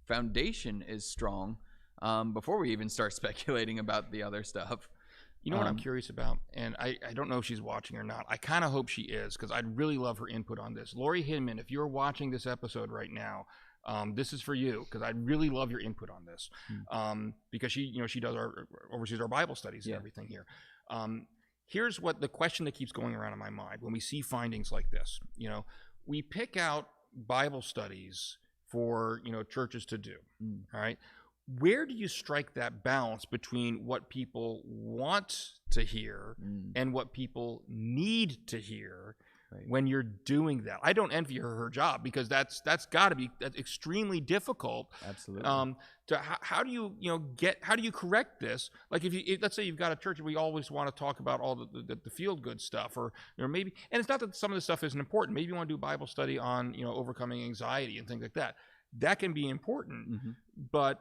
foundation is strong before we even start speculating about the other stuff. You know what I'm curious about, and I don't know if she's watching or not. I kind of hope she is, because I'd really love her input on this. Lori Hinman, if you're watching this episode right now, this is for you, because I'd really love your input on this, because she does oversees our Bible studies and everything here. Here's what the question that keeps going around in my mind when we see findings like this. We pick out Bible studies for churches to do. All right. Where do you strike that balance between what people want to hear and what people need to hear when you're doing that? I don't envy her job, because that's got to be extremely difficult. Absolutely. How do you correct this? Like let's say you've got a church and we always want to talk about all the feel good stuff, or maybe, and it's not that some of the stuff isn't important. Maybe you want to do a Bible study on overcoming anxiety and things like that. That can be important, but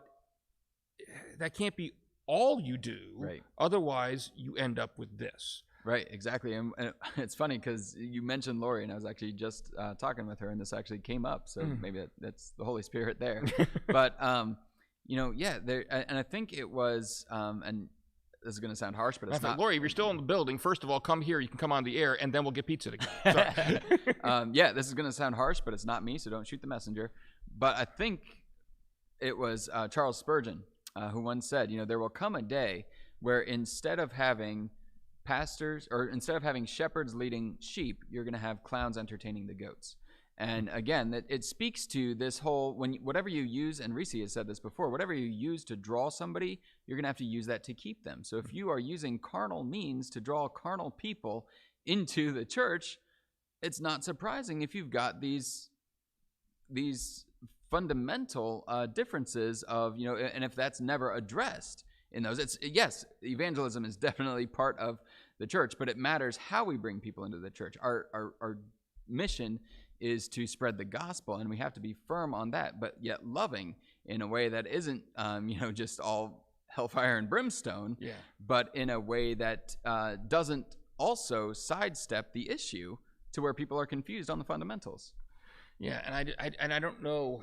that can't be all you do. Right. Otherwise, you end up with this. Right, exactly. And it's funny because you mentioned Lori, and I was actually just talking with her, and this actually came up. So maybe that's the Holy Spirit there. But, and I think it was, and this is going to sound harsh, but it's not. Lori, if you're still in the building, first of all, come here. You can come on the air, and then we'll get pizza together. This is going to sound harsh, but it's not me, so don't shoot the messenger. But I think it was Charles Spurgeon who once said, there will come a day where instead of having shepherds leading sheep, you're going to have clowns entertaining the goats. And again, it speaks to this whole, whatever you use, and Reese has said this before, whatever you use to draw somebody, you're going to have to use that to keep them. So if you are using carnal means to draw carnal people into the church, it's not surprising if you've got these fundamental differences of, and if that's never addressed in those, yes, evangelism is definitely part of the church, but it matters how we bring people into the church. Our mission is to spread the gospel, and we have to be firm on that, but yet loving in a way that isn't, just all hellfire and brimstone, but in a way that doesn't also sidestep the issue to where people are confused on the fundamentals. Yeah, and I don't know.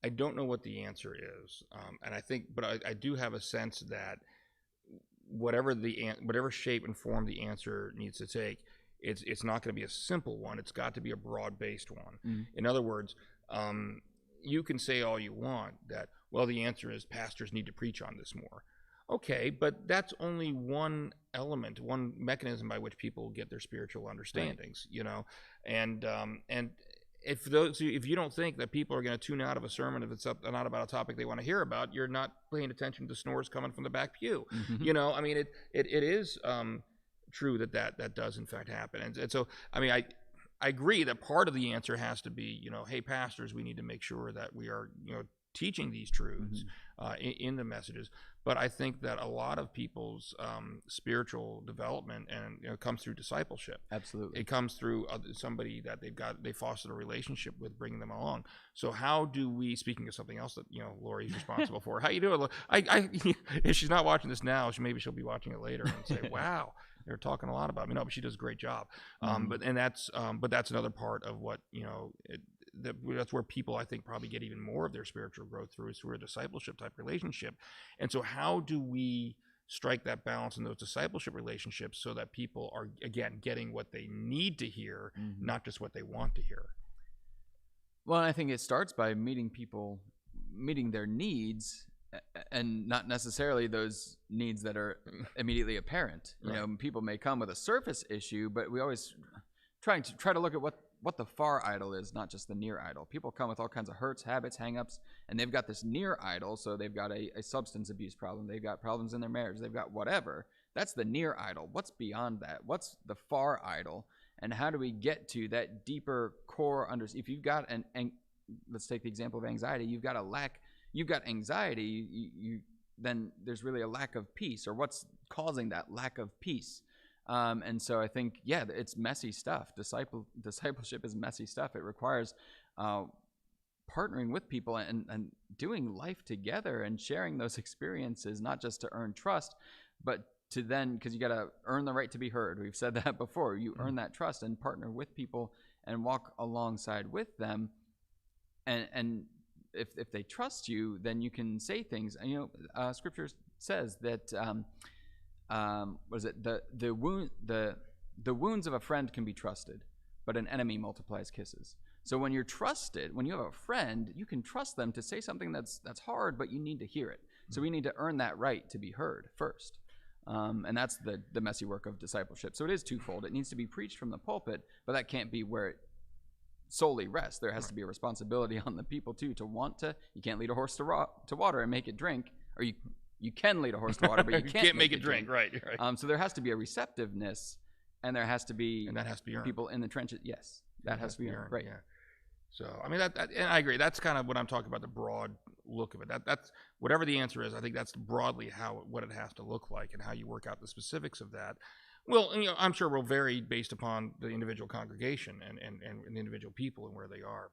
I don't know what the answer is, and I think, but I do have a sense that whatever shape and form the answer needs to take, it's not going to be a simple one. It's got to be a broad-based one. In other words, you can say all you want that, well, the answer is pastors need to preach on this more. Okay, but that's only one element, one mechanism by which people get their spiritual understandings, and if you don't think that people are going to tune out of a sermon if it's not about a topic they want to hear about, you're not paying attention to snores coming from the back pew. It is true that does in fact happen, and so I agree that part of the answer has to be, hey, pastors, we need to make sure that we are teaching these truths in the messages. But I think that a lot of people's spiritual development and comes through discipleship. Absolutely. It comes through somebody that they fostered a relationship with, bringing them along. So how do we, speaking of something else that Lori's responsible for, how you doing? If she's not watching this now, maybe she'll be watching it later and say, wow, they're talking a lot about me. No, but she does a great job. But that's another part of what that's where people, I think, probably get even more of their spiritual growth through a discipleship type relationship. And so how do we strike that balance in those discipleship relationships so that people are, again, getting what they need to hear, not just what they want to hear? Well, I think it starts by meeting their needs, and not necessarily those needs that are immediately apparent. People may come with a surface issue, but we always try to look at what the far idol is, not just the near idol. People come with all kinds of hurts, habits, hang-ups, and they've got this near idol, so they've got a substance abuse problem, they've got problems in their marriage, they've got whatever. That's the near idol. What's beyond that? What's the far idol? And how do we get to that deeper core if you've got let's take the example of anxiety, you've got anxiety, then there's really a lack of peace, or what's causing that lack of peace? And so I think, it's messy stuff. Discipleship is messy stuff. It requires partnering with people and doing life together and sharing those experiences, not just to earn trust, but to then, because you got to earn the right to be heard. We've said that before. You earn that trust and partner with people and walk alongside with them. And if they trust you, then you can say things. Scripture says that the wounds of a friend can be trusted, but an enemy multiplies kisses. So when you're trusted, when you have a friend, you can trust them to say something that's hard, but you need to hear it. So we need to earn that right to be heard first. And that's the messy work of discipleship. So it is twofold. It needs to be preached from the pulpit, but that can't be where it solely rests. There has to be a responsibility on the people too to want to. You can't lead a horse to water and make it drink, or you can lead a horse to water, but you can't make it drink. Right. So there has to be a receptiveness, and there has to be, and that has to be earned. People in the trenches. Yes, that has to be earned. Right. Yeah. So and I agree. That's kind of what I'm talking about, the broad look of it. That's whatever the answer is. I think that's broadly what it has to look like, and how you work out the specifics of that. Well, I'm sure it will vary based upon the individual congregation and the individual people and where they are.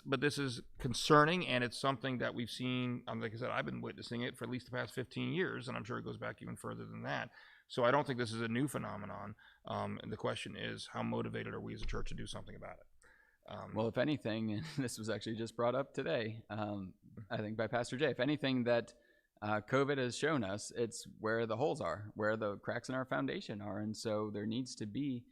But this is concerning, and it's something that we've seen. Like I said, I've been witnessing it for at least the past 15 years, and I'm sure it goes back even further than that. So I don't think this is a new phenomenon. And the question is, how motivated are we as a church to do something about it? Well, if anything, and this was actually just brought up today, I think by Pastor Jay, if anything that COVID has shown us, it's where the holes are, where the cracks in our foundation are. And so there needs to be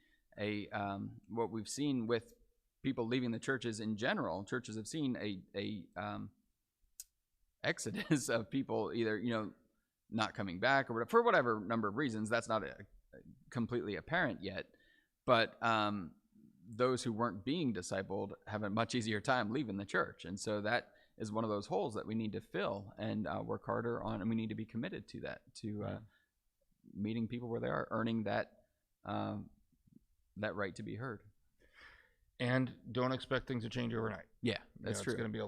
what we've seen with people leaving the churches in general. Churches have seen a exodus of people either, not coming back or for whatever number of reasons. That's not completely apparent yet. But those who weren't being discipled have a much easier time leaving the church. And so that is one of those holes that we need to fill and work harder on, and we need to be committed to that, to meeting people where they are, earning that right to be heard. And don't expect things to change overnight. Yeah, that's true. It's going to be a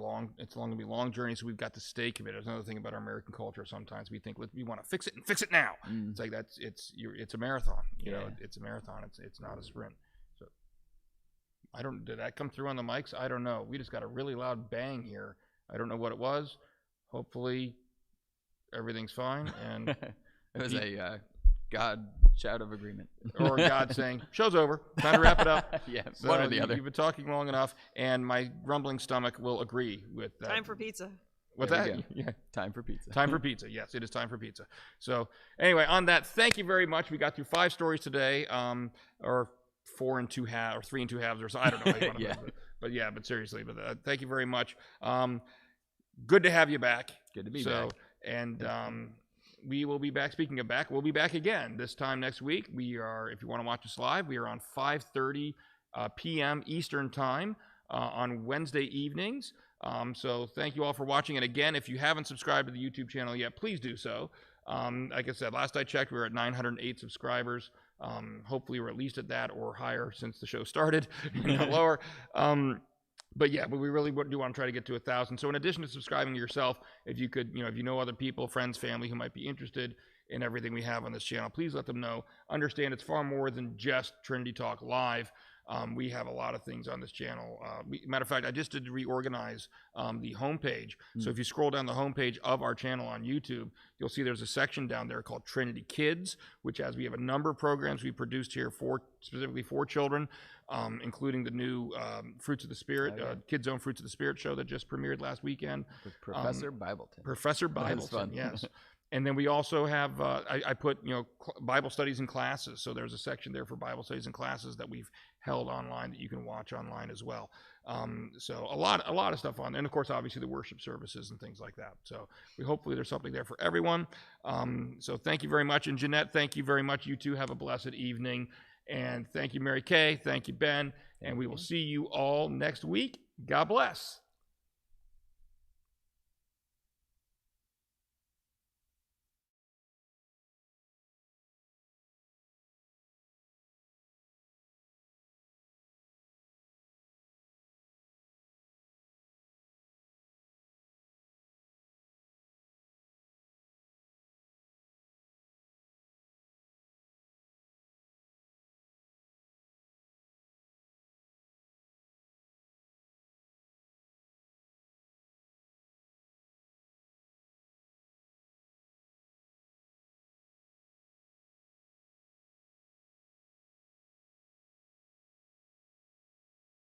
long journey. So we've got to stay committed. There's another thing about our American culture. Sometimes we think we want to fix it and fix it now. It's like it's a marathon. It's a marathon. It's not a sprint. So did that come through on the mics? I don't know. We just got a really loud bang here. I don't know what it was. Hopefully everything's fine. And it was a God shout of agreement. Or God saying, show's over. Time to wrap it up. Yeah, so one or the other. You've been talking long enough, and my grumbling stomach will agree with that. Time for pizza. What's that? Yeah. Time for pizza. Time for pizza. Yes, it is time for pizza. So anyway, on that, thank you very much. We got through 5 stories today, or 4 and 2 halves, or 3 and 2 halves, or so. I don't know how you want to put it. But seriously, thank you very much. Good to have you back. Good to be back. And we will be back. Speaking of back, we'll be back again this time next week. We are, if you want to watch us live, we are on 5:30 p.m. Eastern Time on Wednesday evenings. So thank you all for watching. And again, if you haven't subscribed to the YouTube channel yet, please do so. Like I said, last I checked, we were at 908 subscribers. Hopefully we're at least at that or higher since the show started, not lower. But yeah, but we really do want to try to get to 1,000. So in addition to subscribing to yourself, if you could, if you know other people, friends, family who might be interested in everything we have on this channel, please let them know. Understand it's far more than just Trinity Talk Live. We have a lot of things on this channel. Matter of fact, I just did reorganize the homepage. So if you scroll down the homepage of our channel on YouTube, you'll see there's a section down there called Trinity Kids, which we have a number of programs we produced here specifically for children, including the new Fruits of the Spirit, Kids Zone Fruits of the Spirit show that just premiered last weekend. With Professor Bibleton. Professor Bibleton, yes. And then we also have, I put, Bible studies and classes. So there's a section there for Bible studies and classes that we've held online that you can watch online as well. So a lot of stuff on there. And of course, obviously the worship services and things like that. So hopefully there's something there for everyone. So thank you very much. And Jeanette, thank you very much. You two have a blessed evening. And thank you, Mary Kay. Thank you, Ben. And we will see you all next week. God bless.